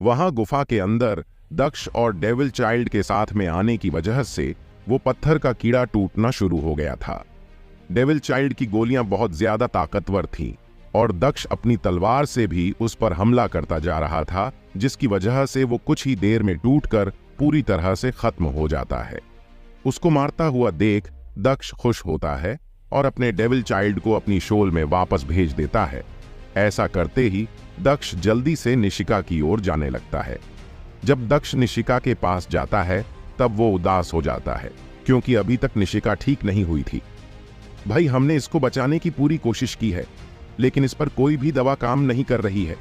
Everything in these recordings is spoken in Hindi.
वहां गुफा के अंदर दक्ष और डेविल चाइल्ड के साथ में आने की वजह से वो पत्थर का कीड़ा टूटना शुरू हो गया था। डेविल चाइल्ड की गोलियां बहुत ज्यादा ताकतवर थीं और दक्ष अपनी तलवार से भी उस पर हमला करता जा रहा था, जिसकी वजह से वो कुछ ही देर में टूटकर पूरी तरह से खत्म हो जाता है। उसको मारता हुआ देख दक्ष खुश होता है और अपने डेविल चाइल्ड को अपनी शोल में वापस भेज देता है। ऐसा करते ही दक्ष जल्दी से निशिका की ओर जाने लगता है। जब दक्ष निशिका के पास जाता है तब वो उदास हो जाता है, क्योंकि अभी तक निशिका ठीक नहीं हुई थी। भाई, हमने इसको बचाने की पूरी कोशिश की है, लेकिन इस पर कोई भी दवा काम नहीं कर रही है।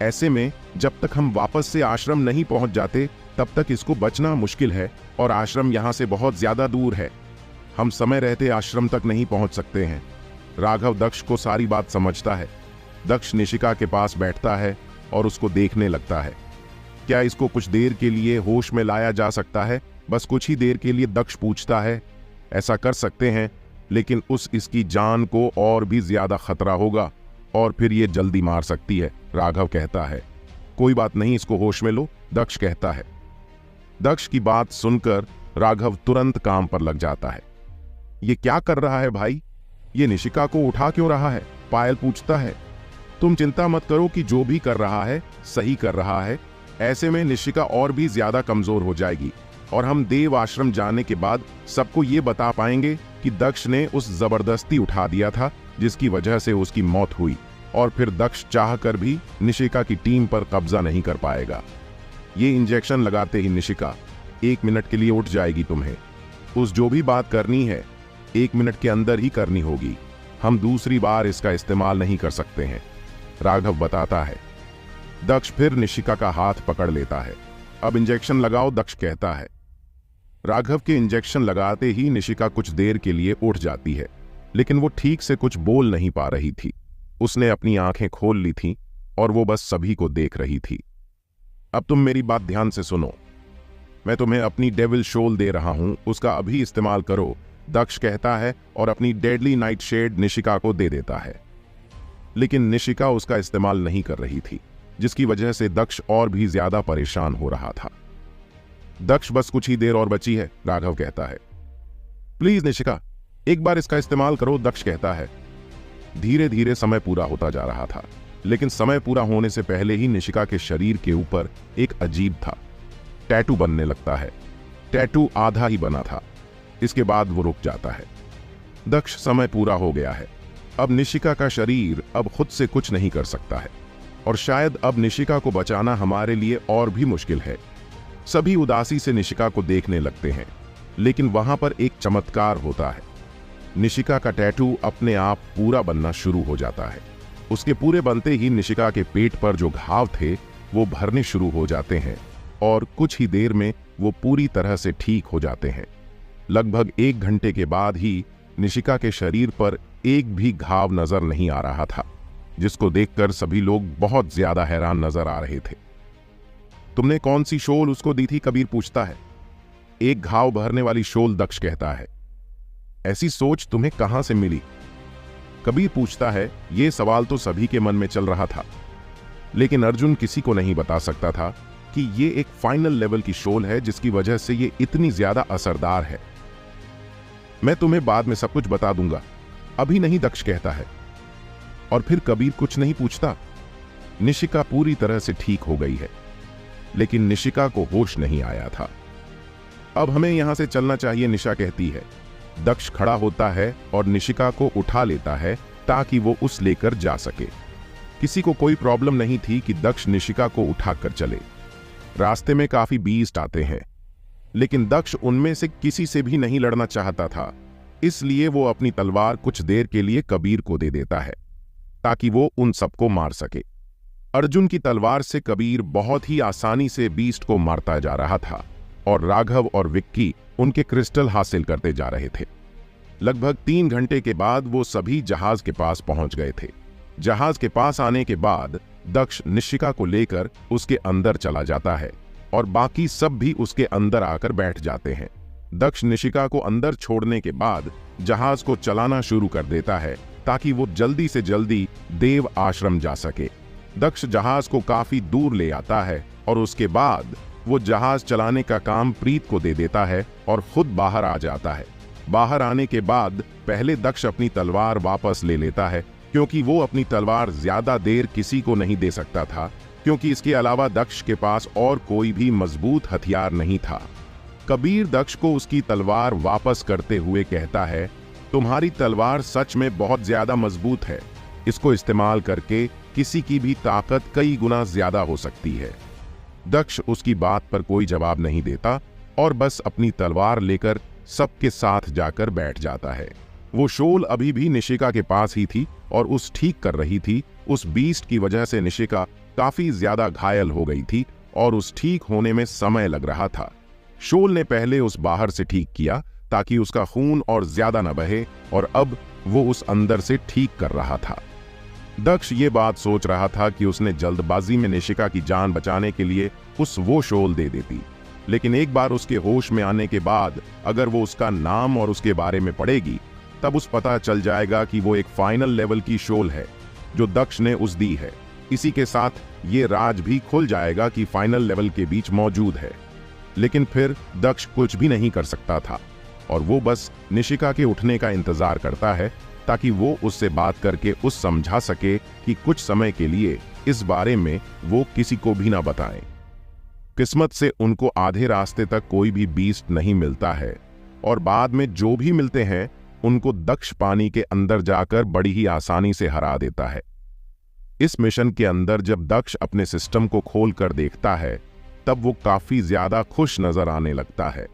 ऐसे में जब तक हम वापस से आश्रम नहीं पहुंच जाते तब तक इसको बचना मुश्किल है, और आश्रम यहां से बहुत ज्यादा दूर है। हम समय रहते आश्रम तक नहीं पहुंच सकते हैं। राघव दक्ष को सारी बात समझता है। दक्ष निशिका के पास बैठता है और उसको देखने लगता है। क्या इसको कुछ देर के लिए होश में लाया जा सकता है? बस कुछ ही देर के लिए दक्ष पूछता है। ऐसा कर सकते हैं, लेकिन इसकी जान को और भी ज्यादा खतरा होगा और फिर ये जल्दी मार सकती है। राघव कहता है, कोई बात नहीं, इसको होश में लो, दक्ष कहता है। दक्ष की बात सुनकर राघव तुरंत काम पर लग जाता है। ये क्या कर रहा है भाई? ये निशिका को उठा क्यों रहा है? पायल पूछता है। तुम चिंता मत करो कि जो भी कर रहा है सही कर रहा है। ऐसे में निशिका और भी ज्यादा कमजोर हो जाएगी और हम देव आश्रम जाने के बाद सबको ये बता पाएंगे कि दक्ष ने उस जबरदस्ती उठा दिया था जिसकी वजह से उसकी मौत हुई, और फिर दक्ष चाहकर भी निशिका की टीम पर कब्जा नहीं कर पाएगा। ये इंजेक्शन लगाते ही निशिका 1 मिनट के लिए उठ जाएगी। तुम्हें जो भी बात करनी है 1 मिनट के अंदर ही करनी होगी। हम दूसरी बार इसका इस्तेमाल नहीं कर सकते हैं, राघव बताता है। दक्ष फिर निशिका का हाथ पकड़ लेता है। अब इंजेक्शन लगाओ, दक्ष कहता है। राघव के इंजेक्शन लगाते ही निशिका कुछ देर के लिए उठ जाती है, लेकिन वो ठीक से कुछ बोल नहीं पा रही थी। उसने अपनी आंखें खोल ली थीं और वो बस सभी को देख रही थी। अब तुम मेरी बात ध्यान से सुनो। मैं तुम्हें अपनी डेविल शोल दे रहा हूं, उसका अभी इस्तेमाल करो, दक्ष कहता है और अपनी डेडली नाइट शेड निशिका को दे देता है। लेकिन निशिका उसका इस्तेमाल नहीं कर रही थी, जिसकी वजह से दक्ष और भी ज्यादा परेशान हो रहा था। दक्ष, बस कुछ ही देर और बची है, राघव कहता है। प्लीज निशिका, एक बार इसका इस्तेमाल करो, दक्ष कहता है। धीरे धीरे समय पूरा होता जा रहा था, लेकिन समय पूरा होने से पहले ही निशिका के शरीर के ऊपर एक अजीब था टैटू बनने लगता है। टैटू आधा ही बना था, इसके बाद वो रुक जाता है। दक्ष, समय पूरा हो गया है। अब निशिका का शरीर अब खुद से कुछ नहीं कर सकता है, और शायद अब निशिका को बचाना हमारे लिए और भी मुश्किल है। सभी उदासी से निशिका को देखने लगते हैं, लेकिन वहां पर एक चमत्कार होता है। निशिका का टैटू अपने आप पूरा बनना शुरू हो जाता है। उसके पूरे बनते ही निशिका के पेट पर जो घाव थे वो भरने शुरू हो जाते हैं, और कुछ ही देर में वो पूरी तरह से ठीक हो जाते हैं। लगभग 1 घंटे के बाद ही निशिका के शरीर पर एक भी घाव नजर नहीं आ रहा था, जिसको देखकर सभी लोग बहुत ज्यादा हैरान नजर आ रहे थे। तुमने कौन सी शोल उसको दी थी? कबीर पूछता है। एक घाव भरने वाली शोल, दक्ष कहता है। ऐसी सोच तुम्हें कहां से मिली? कबीर पूछता है। यह सवाल तो सभी के मन में चल रहा था, लेकिन अर्जुन किसी को नहीं बता सकता था कि यह एक फाइनल लेवल की शोल है जिसकी वजह से यह इतनी ज्यादा असरदार है। मैं तुम्हें बाद में सब कुछ बता दूंगा, अभी नहीं, दक्ष कहता है। और फिर कबीर कुछ नहीं पूछता। निशिका पूरी तरह से ठीक हो गई है, लेकिन निशिका को होश नहीं आया था। अब हमें यहां से चलना चाहिए, निशा कहती है। दक्ष खड़ा होता है और निशिका को उठा लेता है ताकि वो उस लेकर जा सके। किसी को कोई प्रॉब्लम नहीं थी कि दक्ष निशिका को उठाकर चले। रास्ते में काफी बीस्ट आते हैं, लेकिन दक्ष उनमें से किसी से भी नहीं लड़ना चाहता था, इसलिए वो अपनी तलवार कुछ देर के लिए कबीर को दे देता है ताकि वो उन सबको मार सके। अर्जुन की तलवार से कबीर बहुत ही आसानी से बीस्ट को मारता जा रहा था, और राघव और विक्की उनके क्रिस्टल हासिल करते जा रहे थे। लगभग 3 घंटे के बाद वो सभी जहाज के पास पहुंच गए थे। जहाज के पास आने के बाद दक्ष निशिका को लेकर उसके अंदर चला जाता है और बाकी सब भी उसके अंदर आकर बैठ जाते हैं। दक्ष निशिका को अंदर छोड़ने के बाद जहाज को चलाना शुरू कर देता है ताकि वो जल्दी से जल्दी देव आश्रम जा सके। दक्ष जहाज को काफी दूर ले आता है और उसके बाद वो जहाज चलाने का काम प्रीत को दे देता है और खुद बाहर आ जाता है। बाहर आने के बाद पहले दक्ष अपनी तलवार वापस ले लेता है, क्योंकि वो अपनी तलवार ज्यादा देर किसी को नहीं दे सकता था, क्योंकि इसके अलावा दक्ष के पास और कोई भी मजबूत हथियार नहीं था। कबीर दक्ष को उसकी तलवार वापस करते हुए कहता है, तुम्हारी तलवार सच में बहुत ज्यादा मजबूत है, इसको इस्तेमाल करके किसी की भी ताकत कई गुना ज्यादा हो सकती है। दक्ष उसकी बात पर कोई जवाब नहीं देता और बस अपनी तलवार लेकर सबके साथ जाकर बैठ जाता है। वो शोल अभी भी निशिका के पास ही थी और उस ठीक कर रही थी। उस बीस्ट की वजह से निशिका काफी ज्यादा घायल हो गई थी और उस ठीक होने में समय लग रहा था। शोल ने पहले उस बाहर से ठीक किया ताकि उसका खून और ज्यादा न बहे, और अब वो उस अंदर से ठीक कर रहा था। दक्ष ये बात सोच रहा था कि उसने जल्दबाजी में निशिका की जान बचाने के लिए वो शोल दे देती, लेकिन एक बार उसके होश में आने के बाद अगर वो उसका नाम और उसके बारे में पढ़ेगी तब उस पता चल जाएगा कि वो एक फाइनल लेवल की शोल है जो दक्ष ने उस दी है। इसी के साथ ये राज भी खुल जाएगा कि फाइनल लेवल के बीच मौजूद है। लेकिन फिर दक्ष कुछ भी नहीं कर सकता था और वो बस निशिका के उठने का इंतजार करता है ताकि वो उससे बात करके उस समझा सके कि कुछ समय के लिए इस बारे में वो किसी को भी ना बताएं। किस्मत से उनको आधे रास्ते तक कोई भी बीस्ट नहीं मिलता है और बाद में जो भी मिलते हैं उनको दक्ष पानी के अंदर जाकर बड़ी ही आसानी से हरा देता है। इस मिशन के अंदर जब दक्ष अपने सिस्टम को खोल कर देखता है तब वो काफी ज्यादा खुश नजर आने लगता है,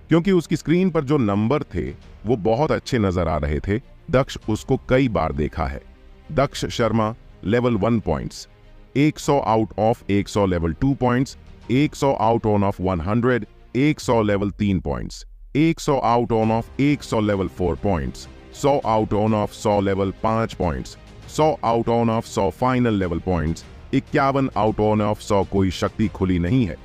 क्योंकि उसकी स्क्रीन पर जो नंबर थे वो बहुत अच्छे नजर आ रहे थे। दक्ष उसको कई बार देखा है। Daksh Sharma level 1 points, 100 out of 100 level 2 points, 100 out on of 100, 100 level 3 points, 100 out on of 100 level 4 points, 100 out on of 100 level 5 points, 100 out on of 100 final level points, 51 out on of 100 कोई शक्ति खुली नहीं है।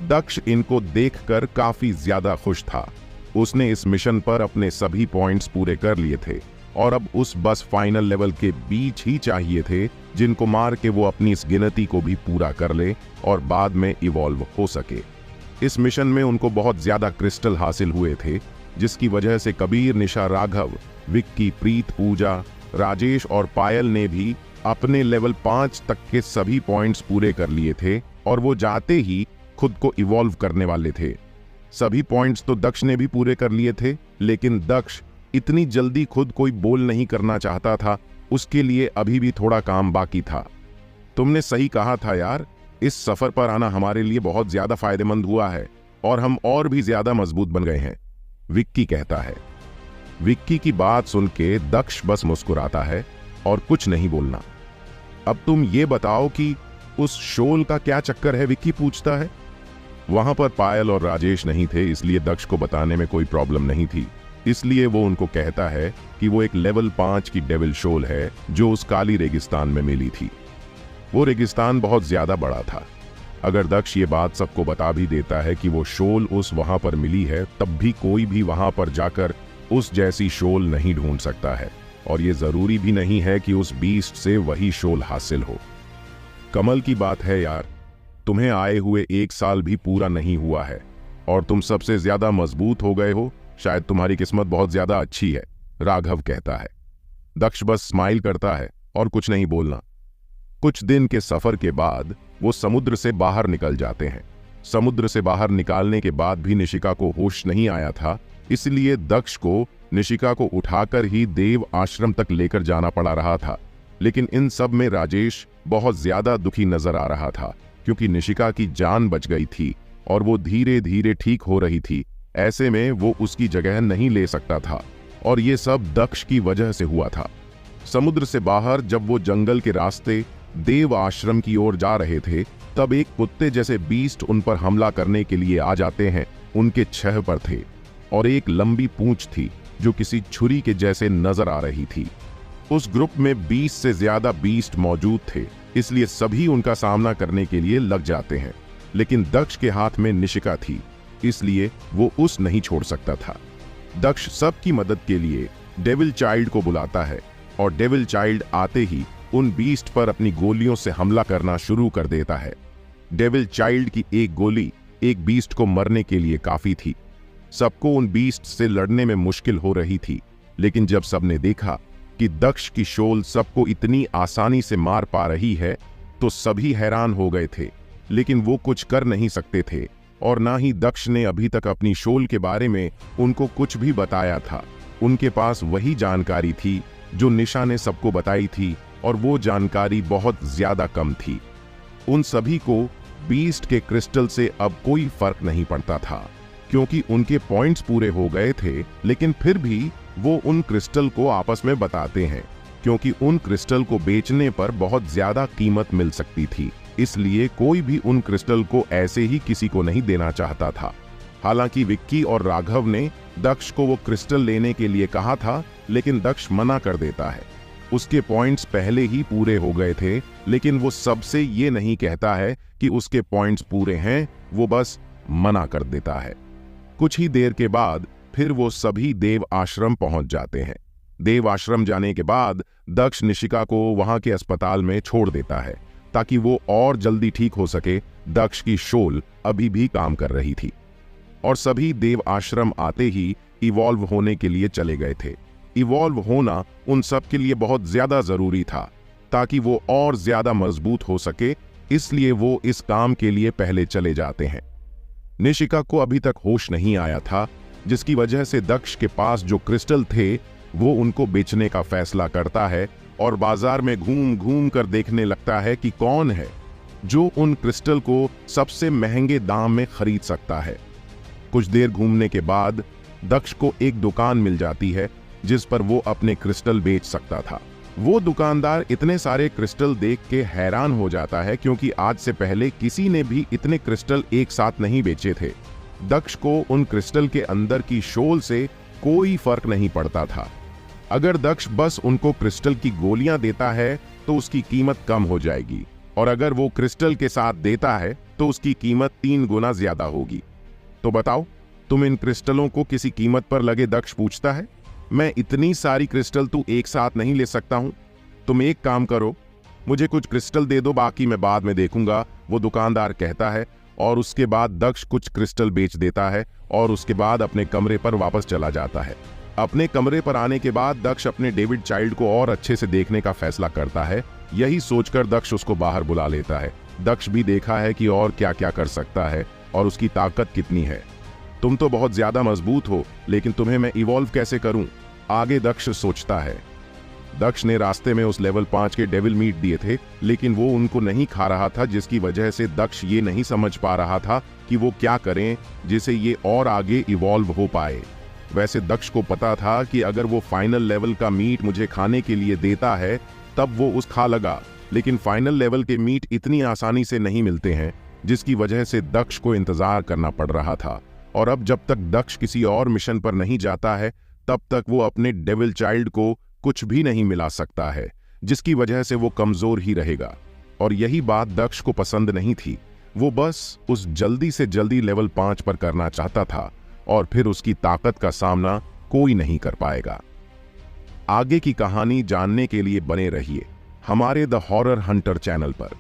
दक्ष इनको देखकर काफी ज्यादा खुश था। उसने इस मिशन पर अपने सभी पॉइंट्स पूरे कर लिए थे और अब उस बस फाइनल लेवल के बीच ही चाहिए थे जिनको मार के वो अपनी इस गिनती को भी पूरा कर ले और बाद में इवॉल्व हो सके। इस मिशन में उनको बहुत ज्यादा क्रिस्टल हासिल हुए थे, जिसकी वजह से कबीर, निशा, राघव, विक्की, प्रीत, पूजा, राजेश और पायल ने भी अपने लेवल 5 तक के सभी पॉइंट्स पूरे कर लिए थे और वो जाते ही खुद को इवॉल्व करने वाले थे। सभी पॉइंट्स तो दक्ष ने भी पूरे कर लिए थे, लेकिन दक्ष इतनी जल्दी खुद कोई बोल नहीं करना चाहता था। उसके लिए अभी भी थोड़ा काम बाकी था। तुमने सही कहा था यार, इस सफर पर आना हमारे लिए बहुत ज्यादा फायदेमंद हुआ है और हम और भी ज्यादा मजबूत बन गए हैं, विक्की कहता है। विक्की की बात सुन के दक्ष बस मुस्कुराता है और कुछ नहीं बोलना। अब तुम ये बताओ कि उस शोल का क्या चक्कर है, विक्की पूछता है। वहां पर पायल और राजेश नहीं थे, इसलिए दक्ष को बताने में कोई प्रॉब्लम नहीं थी। इसलिए वो उनको कहता है कि वो एक लेवल 5 की डेविल शोल है जो उस काली रेगिस्तान में मिली थी। वो रेगिस्तान बहुत ज्यादा बड़ा था। अगर दक्ष ये बात सबको बता भी देता है कि वो शोल उस वहां पर मिली है, तब भी कोई भी वहां पर जाकर उस जैसी शोल नहीं ढूंढ सकता है और ये जरूरी भी नहीं है कि उस बीस्ट से वही शोल हासिल हो। कमल की बात है यार, तुम्हें आए हुए 1 साल भी पूरा नहीं हुआ है और तुम सबसे ज्यादा मजबूत हो गए हो। शायद तुम्हारी किस्मत बहुत ज्यादा अच्छी है, राघव कहता है। दक्ष बस स्माइल करता है और कुछ नहीं बोलना। कुछ दिन के सफर के बाद वो समुद्र से बाहर निकल जाते हैं। समुद्र से बाहर निकालने के बाद भी निशिका को होश नहीं आया था, इसलिए दक्ष को निशिका को उठाकर ही देव आश्रम तक लेकर जाना पड़ा रहा था। लेकिन इन सब में राजेश बहुत ज्यादा दुखी नजर आ रहा था, क्योंकि निशिका की जान बच गई थी और वो धीरे धीरे ठीक हो रही थी। ऐसे में वो उसकी जगह नहीं ले सकता था और ये सब दक्ष की वजह से हुआ था। समुद्र से बाहर जब वो जंगल के रास्ते देव आश्रम की ओर जा रहे थे, तब एक कुत्ते जैसे बीस्ट उन पर हमला करने के लिए आ जाते हैं। उनके 6 पर थे और एक लंबी पूंछ थी जो किसी छुरी के जैसे नजर आ रही थी। उस ग्रुप में 20 से ज्यादा बीस्ट मौजूद थे, इसलिए सभी उनका सामना करने के लिए लग जाते हैं। लेकिन दक्ष के हाथ में निशिका थी, इसलिए वो उस नहीं छोड़ सकता था। दक्ष सबकी मदद के लिए डेविल चाइल्ड को बुलाता है और डेविल चाइल्ड आते ही उन बीस्ट पर अपनी गोलियों से हमला करना शुरू कर देता है। डेविल चाइल्ड की एक गोली एक बीस्ट को मरने के लिए काफी थी। सबको उन बीस्ट से लड़ने में मुश्किल हो रही थी, लेकिन जब सबने देखा कि दक्ष की शोल सबको इतनी आसानी से मार पा रही है तो सभी हैरान हो गए थे, लेकिन वो कुछ कर नहीं सकते थे। और ना ही दक्ष ने अभी तक अपनी शोल के बारे में उनको कुछ भी बताया था। उनके पास वही जानकारी थी जो निशा ने सबको बताई थी, और वो जानकारी बहुत ज्यादा कम थी। उन सभी को बीस्ट के क्रिस्टल से अब कोई फर्क नहीं पड़ता था, क्योंकि उनके पॉइंट्स पूरे हो गए थे, लेकिन फिर भी वो उन क्रिस्टल को आपस में बताते हैं, क्योंकि उन क्रिस्टल को बेचने पर बहुत ज्यादा कीमत मिल सकती थी। इसलिए कोई भी उन क्रिस्टल को ऐसे ही किसी को नहीं देना चाहता था। हालांकि विक्की और राघव ने दक्ष को वो क्रिस्टल लेने के लिए कहा था, लेकिन दक्ष मना कर देता है। उसके पॉइंट्स पहले ही पूरे हो गए थे, लेकिन वो सबसे ये नहीं कहता है कि उसके पॉइंट्स पूरे हैं, वो बस मना कर देता है। कुछ ही देर के बाद फिर वो सभी देव आश्रम पहुंच जाते हैं। देव आश्रम जाने के बाद दक्ष निशिका को वहां के अस्पताल में छोड़ देता है ताकि वो और जल्दी ठीक हो सके। दक्ष की शोल अभी भी काम कर रही थी और सभी देव आश्रम आते ही इवॉल्व होने के लिए चले गए थे। इवॉल्व होना उन सब के लिए बहुत ज्यादा जरूरी था ताकि वो और ज्यादा मजबूत हो सके, इसलिए वो इस काम के लिए पहले चले जाते हैं। निशिका को अभी तक होश नहीं आया था, जिसकी वजह से दक्ष के पास जो क्रिस्टल थे वो उनको बेचने का फैसला करता है और बाजार में घूम घूम कर देखने लगता है कि कौन है जो उन क्रिस्टल को सबसे महंगे दाम में खरीद सकता है। कुछ देर घूमने के बाद दक्ष को एक दुकान मिल जाती है जिस पर वो अपने क्रिस्टल बेच सकता था। वो दुकानदार इतने सारे क्रिस्टल देख के हैरान हो जाता है, क्योंकि आज से पहले किसी ने भी इतने क्रिस्टल एक साथ नहीं बेचे थे। दक्ष को उन क्रिस्टल के अंदर की शोल से कोई फर्क नहीं पड़ता था। अगर दक्ष बस उनको क्रिस्टल की गोलियां देता है तो उसकी कीमत कम हो जाएगी, और अगर वो क्रिस्टल के साथ देता है तो उसकी कीमत 3 गुना ज्यादा होगी। तो बताओ, तुम इन क्रिस्टलों को किसी कीमत पर लगे? दक्ष पूछता है। मैं इतनी सारी क्रिस्टल तू एक साथ नहीं ले सकता हूं। तुम एक काम करो, मुझे कुछ क्रिस्टल दे दो, बाकी मैं बाद में देखूंगा, वो दुकानदार कहता है। और उसके बाद दक्ष कुछ क्रिस्टल बेच देता है और उसके बाद अपने कमरे पर वापस चला जाता है। अपने कमरे पर आने के बाद दक्ष अपने डेविड चाइल्ड को और अच्छे से देखने का फैसला करता है। यही सोचकर दक्ष उसको बाहर बुला लेता है। दक्ष भी देखा है कि और क्या क्या कर सकता है और उसकी ताकत कितनी है। तुम तो बहुत ज्यादा मजबूत हो, लेकिन तुम्हें मैं इवॉल्व कैसे करूं? आगे दक्ष सोचता है। दक्ष ने रास्ते में उस लेवल 5 के डेविल मीट दिए थे, लेकिन वो उनको नहीं खा रहा था, जिसकी वजह से दक्ष ये नहीं समझ पा रहा था कि वो क्या करें जिससे ये और आगे इवॉल्व हो पाए। वैसे दक्ष को पता था कि अगर वो फाइनल लेवल का मीट मुझे खाने के लिए देता है तब वो उस खा लगा, लेकिन फाइनल लेवल के मीट इतनी आसानी से नहीं मिलते हैं, जिसकी वजह से दक्ष को इंतजार करना पड़ रहा था। और अब जब तक दक्ष किसी और मिशन पर नहीं जाता है तब तक वो अपने डेविल चाइल्ड को कुछ भी नहीं मिला सकता है, जिसकी वजह से वो कमजोर ही रहेगा। और यही बात दक्ष को पसंद नहीं थी। वो बस उस जल्दी से जल्दी लेवल 5 पर करना चाहता था और फिर उसकी ताकत का सामना कोई नहीं कर पाएगा। आगे की कहानी जानने के लिए बने रहिए हमारे द हॉरर हंटर चैनल पर।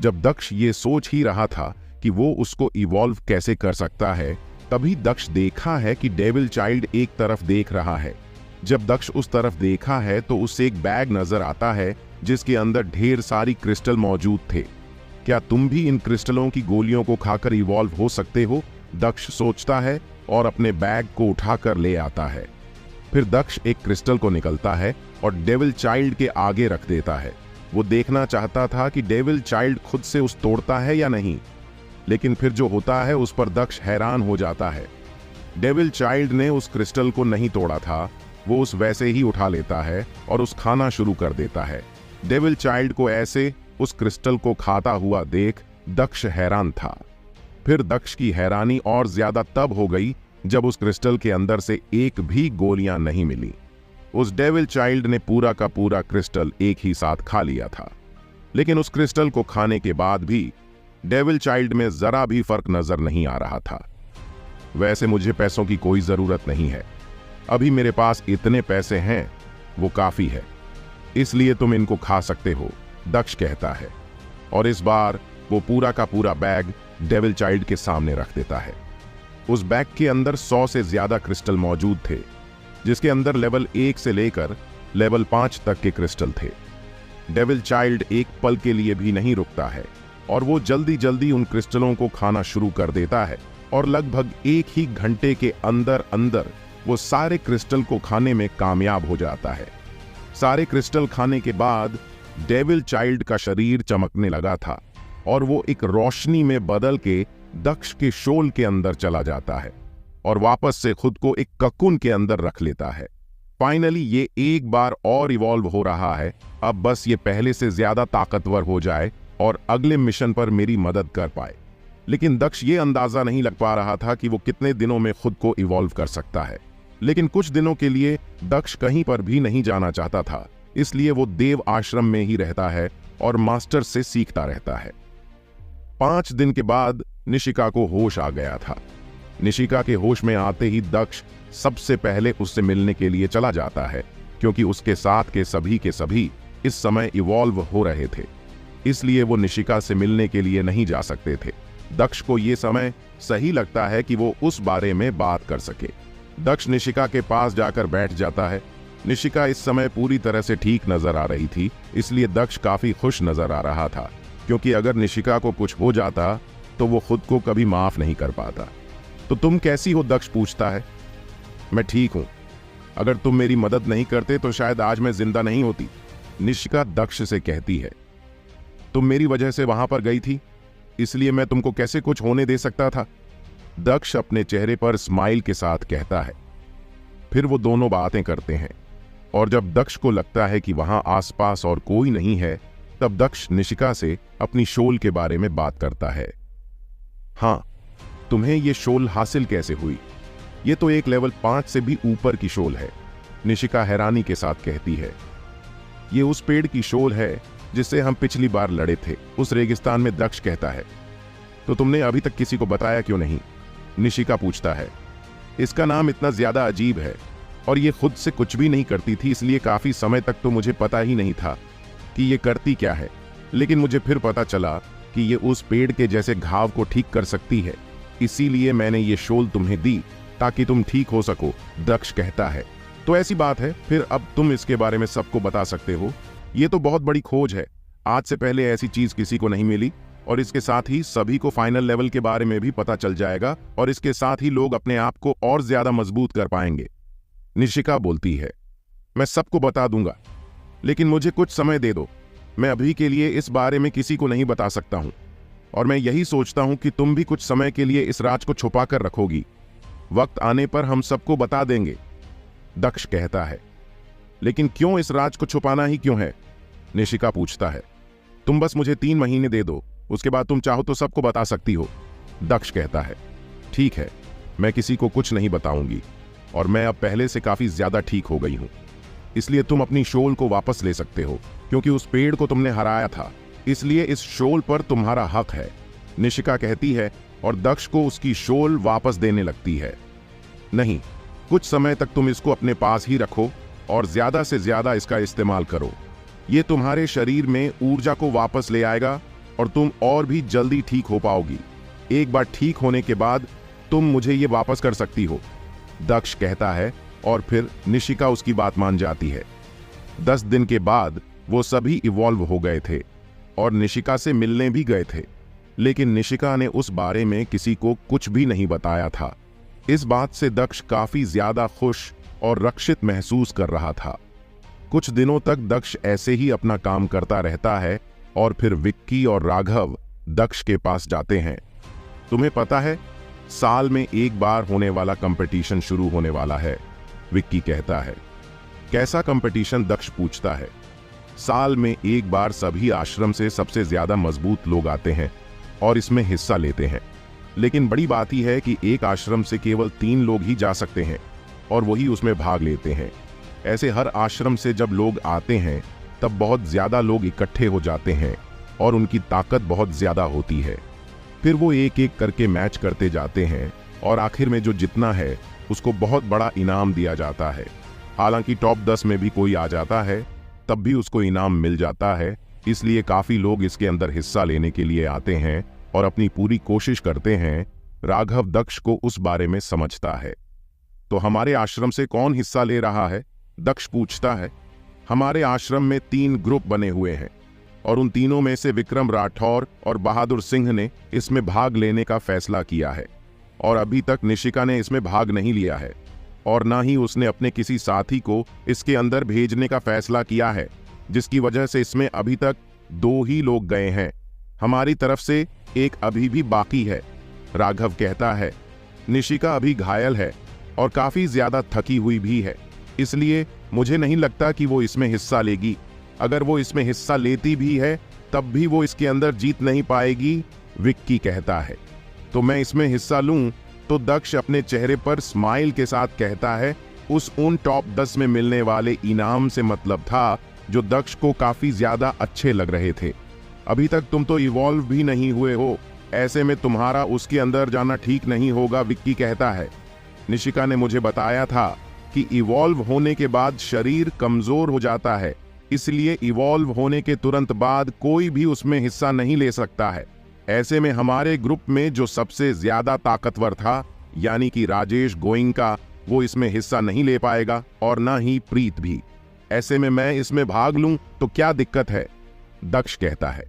जब दक्ष ये सोच ही रहा था कि वो उसको इवॉल्व कैसे कर सकता है, तभी दक्ष देखा है कि डेविल चाइल्ड एक तरफ देख रहा है। जब दक्ष उस तरफ देखा है तो उससे एक बैग नजर आता है जिसके अंदर ढेर सारी क्रिस्टल मौजूद थे। क्या तुम भी इन क्रिस्टलों की गोलियों को खाकर इवॉल्व हो सकते हो? दक्ष सोचता है और अपने बैग को उठाकर ले आता है। फिर दक्ष एक क्रिस्टल को निकलता है और डेविल चाइल्ड के आगे रख देता है। वो देखना चाहता था कि डेविल चाइल्ड खुद से उस तोड़ता है या नहीं, लेकिन फिर जो होता है उस पर दक्ष हैरान हो जाता है। डेविल चाइल्ड ने उस क्रिस्टल को नहीं तोड़ा था, वो उस वैसे ही उठा लेता है और उस खाना शुरू कर देता है। डेविल चाइल्ड को ऐसे उस क्रिस्टल को खाता हुआ देख दक्ष हैरान था। फिर दक्ष की हैरानी और ज्यादा तब हो गई जब उस क्रिस्टल के अंदर से एक भी गोलियां नहीं मिली। उस डेविल चाइल्ड ने पूरा का पूरा क्रिस्टल एक ही साथ खा लिया था, लेकिन उस क्रिस्टल को खाने के बाद भी डेविल चाइल्ड में जरा भी फर्क नजर नहीं आ रहा था। वैसे मुझे पैसों की कोई जरूरत नहीं है, अभी मेरे पास इतने पैसे हैं वो काफी है। इसलिए तुम इनको खा सकते हो, दक्ष कहता है। और इस बार वो पूरा का पूरा बैग डेविल चाइल्ड के सामने रख देता है। उस बैग के अंदर 100 से ज्यादा क्रिस्टल मौजूद थे, जिसके अंदर लेवल 1 से लेकर लेवल 5 तक के क्रिस्टल थे। डेविल चाइल्ड एक पल के लिए भी नहीं रुकता है और वो जल्दी जल्दी उन क्रिस्टलों को खाना शुरू कर देता है और लगभग 1 ही घंटे के अंदर अंदर वो सारे क्रिस्टल को खाने में कामयाब हो जाता है। सारे क्रिस्टल खाने के बाद डेविल चाइल्ड का शरीर चमकने लगा था और वो एक रोशनी में बदल के दक्ष के शोल के अंदर चला जाता है और वापस से खुद को एक ककुन के अंदर रख लेता है। फाइनली ये एक बार और इवॉल्व हो रहा है। अब बस ये पहले से ज्यादा ताकतवर हो जाए और अगले मिशन पर मेरी मदद कर पाए। लेकिन दक्ष ये अंदाजा नहीं लग पा रहा था कि वो कितने दिनों में खुद को इवॉल्व कर सकता है। लेकिन कुछ दिनों के लिए दक्ष कहीं पर भी नहीं जाना चाहता था, इसलिए वो देव आश्रम में ही रहता है और मास्टर से सीखता रहता है। 5 दिन के बाद निशिका को होश आ गया था। निशिका के होश में आते ही दक्ष सबसे पहले उससे मिलने के लिए चला जाता है, क्योंकि उसके साथ के सभी इस समय इवॉल्व हो रहे थे, इसलिए वो निशिका से मिलने के लिए नहीं जा सकते थे। दक्ष को ये समय सही लगता है कि वो उस बारे में बात कर सके। दक्ष निशिका के पास जाकर बैठ जाता है। निशिका इस समय पूरी तरह से ठीक नजर आ रही थी, इसलिए दक्ष काफी खुश नजर आ रहा था, क्योंकि अगर निशिका को कुछ हो जाता तो वो खुद को कभी माफ नहीं कर पाता। तो तुम कैसी हो? दक्ष पूछता है। मैं ठीक हूं। अगर तुम मेरी मदद नहीं करते तो शायद आज मैं जिंदा नहीं होती, निशिका दक्ष से कहती है। तुम मेरी वजह से वहां पर गई थी, इसलिए मैं तुमको कैसे कुछ होने दे सकता था? दक्ष अपने चेहरे पर स्माइल के साथ कहता है। फिर वो दोनों बातें करते हैं और जब दक्ष को लगता है कि वहां आसपास और कोई नहीं है, तब दक्ष निशिका से अपनी शोल के बारे में बात करता है। हाँ, तुम्हें ये शोल हासिल कैसे हुई? ये तो एक लेवल 5 से भी ऊपर की शोल है, निशिका हैरानी के साथ कहती है। ये उस पेड़ की शोल है जिससे हम पिछली बार लड़े थे, उस रेगिस्तान में, दक्ष कहता है। तो तुमने अभी तक किसी को बताया क्यों नहीं? निशिका पूछता है। इसका नाम इतना ज्यादा अजीब है और ये खुद से कुछ भी नहीं करती थी, इसलिए काफी समय तक तो मुझे पता ही नहीं था कि ये करती क्या है। लेकिन मुझे फिर पता चला कि ये उस पेड़ के जैसे घाव को ठीक कर सकती है, इसीलिए मैंने ये शोल तुम्हें दी ताकि तुम ठीक हो सको, दक्ष कहता है। तो ऐसी बात है, फिर अब तुम इसके बारे में सबको बता सकते हो। ये तो बहुत बड़ी खोज है, आज से पहले ऐसी चीज किसी को नहीं मिली, और इसके साथ ही सभी को फाइनल लेवल के बारे में भी पता चल जाएगा और इसके साथ ही लोग अपने आप को और ज्यादा मजबूत कर पाएंगे। निशिका बोलती है, मैं सबको बता दूंगा, लेकिन मुझे कुछ समय दे दो। मैं अभी के लिए इस बारे में किसी को नहीं बता सकता हूं और मैं यही सोचता हूं कि तुम भी कुछ समय के लिए इस राज को छुपा कर रखोगी। वक्त आने पर हम सबको बता देंगे, दक्ष कहता है। लेकिन क्यों इस राज को छुपाना ही क्यों है? निशिका पूछता है। तुम बस मुझे 3 महीने दे दो, उसके बाद तुम चाहो तो सबको बता सकती हो, दक्ष कहता है। ठीक है, मैं किसी को कुछ नहीं बताऊंगी और मैं अब पहले से काफी ज्यादा ठीक हो गई हूं, इसलिए तुम अपनी शोल को वापस ले सकते हो, क्योंकि उस पेड़ को तुमने हराया था, इसलिए इस शोल पर तुम्हारा हक है, निशिका कहती है और दक्ष को उसकी शोल वापस देने लगती है। नहीं, कुछ समय तक तुम इसको अपने पास ही रखो और ज्यादा से ज्यादा इसका इस्तेमाल करो। ये तुम्हारे शरीर में ऊर्जा को वापस ले आएगा और तुम और भी जल्दी ठीक हो पाओगी। एक बार ठीक होने के बाद तुम मुझे ये वापस कर सकती हो, दक्ष कहता है और फिर निशिका उसकी बात मान जाती है। 10 दिन के बाद वो सभी इवॉल्व हो गए थे और निशिका से मिलने भी गए थे, लेकिन निशिका ने उस बारे में किसी को कुछ भी नहीं बताया था। इस बात से दक्ष काफी ज्यादा खुश और रक्षित महसूस कर रहा था। कुछ दिनों तक दक्ष ऐसे ही अपना काम करता रहता है और फिर विक्की और राघव दक्ष के पास जाते हैं। तुम्हें पता है, साल में एक बार होने वाला कंपटीशन शुरू होने वाला है, विक्की कहता है। कैसा कंपटीशन? दक्ष पूछता है। साल में एक बार सभी आश्रम से सबसे ज्यादा मजबूत लोग आते हैं और इसमें हिस्सा लेते हैं, लेकिन बड़ी बात ही है कि एक आश्रम से केवल 3 लोग ही जा सकते हैं और वही उसमें भाग लेते हैं। ऐसे हर आश्रम से जब लोग आते हैं तब बहुत ज्यादा लोग इकट्ठे हो जाते हैं और उनकी ताकत बहुत ज्यादा होती है। फिर वो एक एक करके मैच करते जाते हैं और आखिर में जो जितना है उसको बहुत बड़ा इनाम दिया जाता है। हालांकि टॉप 10 में भी कोई आ जाता है तब भी उसको इनाम मिल जाता है। इसलिए काफी लोग इसके अंदर हिस्सा लेने के लिए आते हैं और अपनी पूरी कोशिश करते हैं। राघव दक्ष को उस बारे में समझता है। तो हमारे आश्रम से कौन हिस्सा ले रहा है? दक्ष पूछता है। हमारे आश्रम में 3 ग्रुप बने हुए हैं और उन तीनों में से विक्रम राठौर और बहादुर सिंह ने इसमें भाग लेने का फैसला किया है और अभी तक निशिका ने इसमें भाग नहीं लिया है और ना ही उसने अपने किसी साथी को इसके अंदर भेजने का फैसला किया है, जिसकी वजह से इसमें अभी तक 2 ही लोग गए हैं। हमारी तरफ से एक अभी भी बाकी है। राघव कहता है। निशिका अभी घायल है और काफी ज्यादा थकी हुई भी है, इसलिए मुझे नहीं लगता कि वो इसमें हिस्सा लेगी। अगर वो इसमें हिस्सा लेती भी है तब भी वो इसके अंदर जीत नहीं पाएगी, विक्की कहता है। तो मैं इसमें हिस्सा लूं? तो दक्ष अपने चेहरे पर स्माइल के साथ कहता है। उन टॉप 10 में मिलने वाले इनाम से मतलब था जो दक्ष को काफी ज्यादा अच्छे लग रहे थे। अभी तक तुम तो इवॉल्व भी नहीं हुए हो, ऐसे में तुम्हारा उसके अंदर जाना ठीक नहीं होगा, विक्की कहता है। निशिका ने मुझे बताया था कि इवॉल्व होने के बाद शरीर कमजोर हो जाता है, इसलिए इवॉल्व होने के तुरंत बाद कोई भी उसमें हिस्सा नहीं ले सकता है। ऐसे में हमारे ग्रुप में जो सबसे ज्यादा ताकतवर था, यानी कि राजेश गोइंका, वो इसमें हिस्सा नहीं ले पाएगा और ना ही प्रीत भी। ऐसे में मैं इसमें भाग लूं तो क्या दिक्कत है? दक्ष कहता है।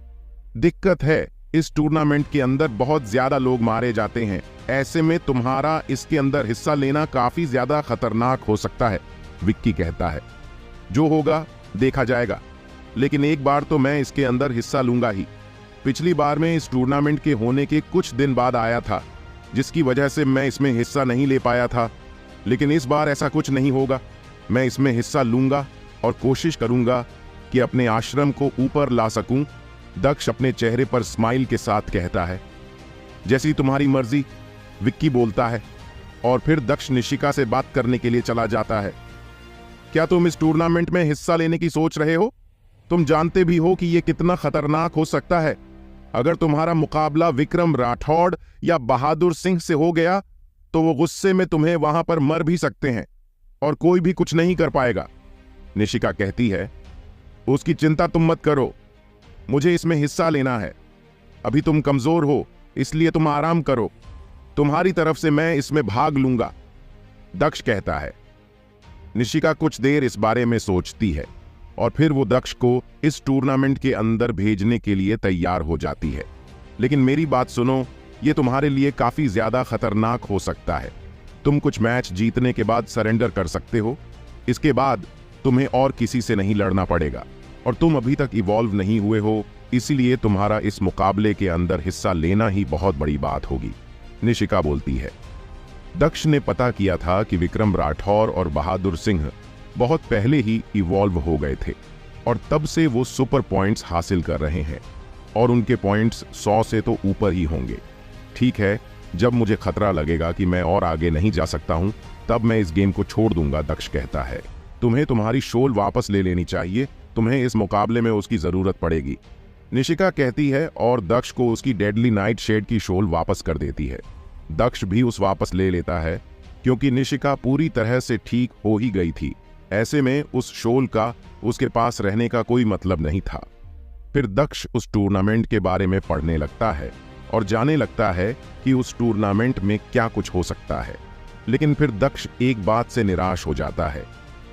दिक्कत है, इस टूर्नामेंट के अंदर बहुत ज्यादा लोग मारे जाते हैं। ऐसे में तुम्हारा इसके अंदर हिस्सा लेना काफी ज्यादा खतरनाक हो सकता है, विक्की कहता है। जो होगा देखा जाएगा, लेकिन एक बार तो मैं इसके अंदर हिस्सा लूंगा ही। पिछली बार मैं इस टूर्नामेंट के होने के कुछ दिन बाद आया था, जिसकी वजह से मैं इसमें हिस्सा नहीं ले पाया था, लेकिन इस बार ऐसा कुछ नहीं होगा। मैं इसमें हिस्सा लूंगा और कोशिश करूंगा कि अपने आश्रम को ऊपर ला सकूं, दक्ष अपने चेहरे पर स्माइल के साथ कहता है। जैसी तुम्हारी मर्जी, विक्की बोलता है और फिर दक्ष निशिका से बात करने के लिए चला जाता है। क्या तुम इस टूर्नामेंट में हिस्सा लेने की सोच रहे हो? तुम जानते भी हो कि यह कितना खतरनाक हो सकता है। अगर तुम्हारा मुकाबला विक्रम राठौड़ या बहादुर सिंह से हो गया तो वो गुस्से में तुम्हें वहां पर मर भी सकते हैं और कोई भी कुछ नहीं कर पाएगा, निशिका कहती है। उसकी चिंता तुम मत करो, मुझे इसमें हिस्सा लेना है। अभी तुम कमजोर हो, इसलिए तुम आराम करो। तुम्हारी तरफ से मैं इसमें भाग लूंगा, दक्ष कहता है। निशिका कुछ देर इस बारे में सोचती है और फिर वो दक्ष को इस टूर्नामेंट के अंदर भेजने के लिए तैयार हो जाती है। लेकिन मेरी बात सुनो, ये तुम्हारे लिए काफी ज्यादा खतरनाक हो सकता है। तुम कुछ मैच जीतने के बाद सरेंडर कर सकते हो, इसके बाद तुम्हें और किसी से नहीं लड़ना पड़ेगा और तुम अभी तक इवॉल्व नहीं हुए हो, इसीलिए तुम्हारा इस मुकाबले के अंदर हिस्सा लेना ही बहुत बड़ी बात होगी, निशिका बोलती है। दक्ष ने पता किया था कि विक्रम राठौर और बहादुर सिंह बहुत पहले ही इवॉल्व हो गए थे और तब से वो सुपर पॉइंट्स हासिल कर रहे हैं और उनके पॉइंट्स 100 से तो ऊपर ही होंगे। ठीक है, जब मुझे खतरा लगेगा कि मैं और आगे नहीं जा सकता हूं, तब मैं इस गेम को छोड़ दूंगा, दक्ष कहता है। तुम्हें तुम्हारी शोल वापस ले लेनी चाहिए, तुम्हें इस मुकाबले में उसकी जरूरत पड़ेगी, निशिका कहती है और दक्ष को उसकी डेडली नाइट शेड की शोल वापस कर देती है। दक्ष भी उस वापस ले लेता है क्योंकि निशिका पूरी तरह से ठीक हो ही गई थी। ऐसे में उस शोल का उसके पास रहने का कोई मतलब नहीं था। फिर दक्ष उस टूर्नामेंट के बारे में पढ़ने लगता है और जाने लगता है कि उस टूर्नामेंट में क्या कुछ हो सकता है। लेकिन फिर दक्ष एक बात से निराश हो जाता है,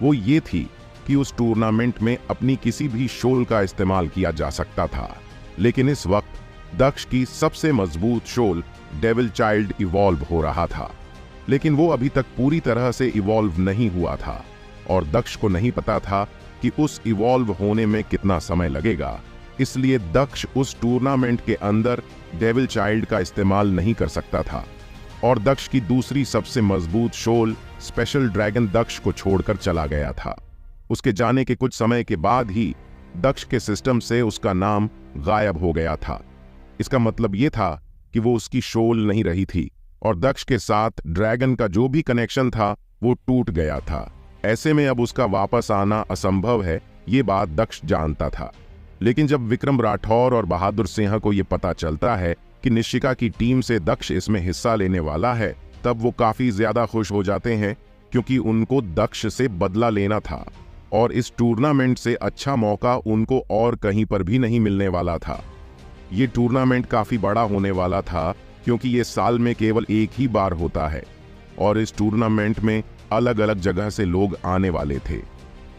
वो ये थी कि उस टूर्नामेंट में अपनी किसी भी शोल का इस्तेमाल किया जा सकता था। लेकिन इस वक्त दक्ष की सबसे मजबूत शोल डेविल चाइल्ड इवॉल्व हो रहा था, लेकिन वो अभी तक पूरी तरह से इवॉल्व नहीं हुआ था और दक्ष को नहीं पता था कि उस इवॉल्व होने में कितना समय लगेगा। इसलिए दक्ष उस टूर्नामेंट के अंदर डेविल चाइल्ड का इस्तेमाल नहीं कर सकता था और दक्ष की दूसरी सबसे मजबूत शोल स्पेशल ड्रैगन दक्ष को छोड़कर चला गया था। उसके जाने के कुछ समय के बाद ही दक्ष के सिस्टम से उसका नाम गायब हो गया था। इसका मतलब यह था कि वो उसकी शोल नहीं रही थी और दक्ष के साथ ड्रैगन का जो भी कनेक्शन था वो टूट गया था। ऐसे में अब उसका वापस आना असंभव है, ये बात दक्ष जानता था। लेकिन जब विक्रम राठौर और बहादुर सिंह को यह पता चलता है कि निशिका की टीम से दक्ष इसमें हिस्सा लेने वाला है, तब वो काफी ज्यादा खुश हो जाते हैं क्योंकि उनको दक्ष से बदला लेना था और इस टूर्नामेंट से अच्छा मौका उनको और कहीं पर भी नहीं मिलने वाला था। ये टूर्नामेंट काफी बड़ा होने वाला था क्योंकि ये साल में केवल एक ही बार होता है और इस टूर्नामेंट में अलग अलग जगह से लोग आने वाले थे,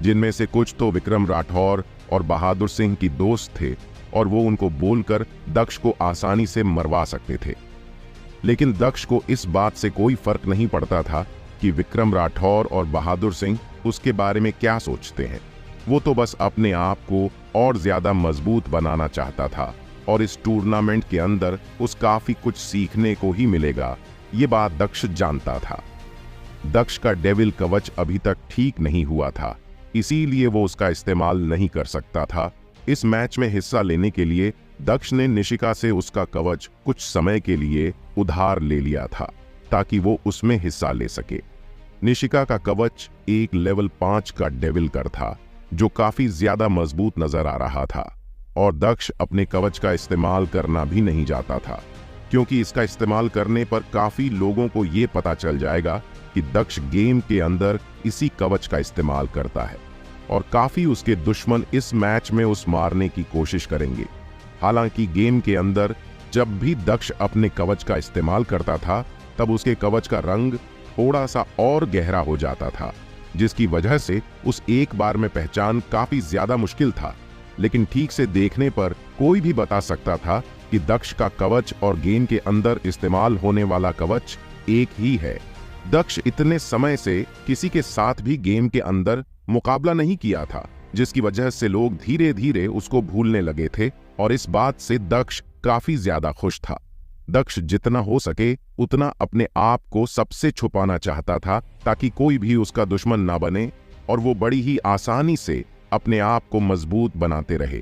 जिनमें से कुछ तो विक्रम राठौर और बहादुर सिंह की दोस्त थे और वो उनको बोलकर दक्ष को आसानी से मरवा सकते थे। लेकिन दक्ष को इस बात से कोई फर्क नहीं पड़ता था कि विक्रम राठौर और बहादुर सिंह उसके बारे में क्या सोचते हैं। वो तो बस अपने आप को और ज्यादा मजबूत बनाना चाहता था और इस टूर्नामेंट के अंदर उस काफी कुछ सीखने को ही मिलेगा, ये बात दक्ष जानता था। दक्ष का डेविल कवच अभी तक ठीक नहीं हुआ था, इसीलिए वो उसका इस्तेमाल नहीं कर सकता था। इस मैच में हिस्सा लेने के लिए दक्ष ने निशिका से उसका कवच कुछ समय के लिए उधार ले लिया था ताकि वो उसमें हिस्सा ले सके। निशिका का कवच एक लेवल 5 का डेविल कर था जो काफी ज्यादा मजबूत नजर आ रहा था और दक्ष अपने कवच का इस्तेमाल करना भी नहीं चाहता था क्योंकि इसका इस्तेमाल करने पर काफी लोगों को ये पता चल जाएगा कि दक्ष गेम के अंदर इसी कवच का इस्तेमाल करता है और काफी उसके दुश्मन इस मैच में उस मारने की कोशिश करेंगे। हालांकि गेम के अंदर जब भी दक्ष अपने कवच का इस्तेमाल करता था तब उसके कवच का रंग थोड़ा सा और गहरा हो जाता था, जिसकी वजह से उस एक बार में पहचान काफी ज्यादा मुश्किल था। लेकिन ठीक से देखने पर कोई भी बता सकता था कि दक्ष का कवच और गेम के अंदर इस्तेमाल होने वाला कवच एक ही है। दक्ष इतने समय से किसी के साथ भी गेम के अंदर मुकाबला नहीं किया था, जिसकी वजह से लोग धीरे धीरे उसको भूलने लगे थे और इस बात से दक्ष काफी ज्यादा खुश था। दक्ष जितना हो सके उतना अपने आप को सबसे छुपाना चाहता था ताकि कोई भी उसका दुश्मन ना बने और वो बड़ी ही आसानी से अपने आप को मजबूत बनाते रहे।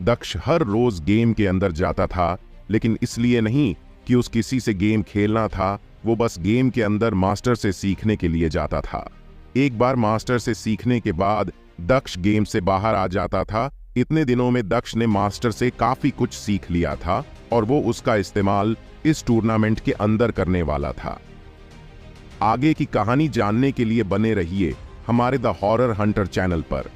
दक्ष हर रोज गेम के अंदर जाता था, लेकिन इसलिए नहीं कि उस किसी से गेम खेलना था, वो बस गेम के अंदर मास्टर से सीखने के लिए जाता था। एक बार मास्टर से सीखने के बाद दक्ष गेम से बाहर आ जाता था। इतने दिनों में दक्ष ने मास्टर से काफी कुछ सीख लिया था और वो उसका इस्तेमाल इस टूर्नामेंट के अंदर करने वाला था। आगे की कहानी जानने के लिए बने रहिए हमारे द हॉरर हंटर चैनल पर।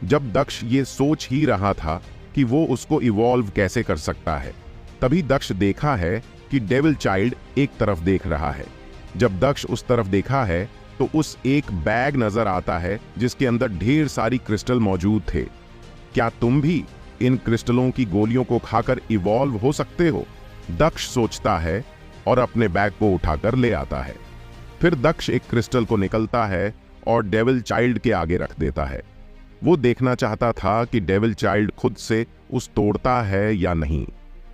जब दक्ष ये सोच ही रहा था कि वो उसको इवॉल्व कैसे कर सकता है, तभी दक्ष देखा है कि डेविल चाइल्ड एक तरफ देख रहा है। जब दक्ष उस तरफ देखा है तो उस एक बैग नजर आता है जिसके अंदर ढेर सारी क्रिस्टल मौजूद थे। क्या तुम भी इन क्रिस्टलों की गोलियों को खाकर इवॉल्व हो सकते हो? दक्ष सोचता है और अपने बैग को उठाकर ले आता है। फिर दक्ष एक क्रिस्टल को निकलता है और डेविल चाइल्ड के आगे रख देता है। वो देखना चाहता था कि डेविल चाइल्ड खुद से उस तोड़ता है या नहीं,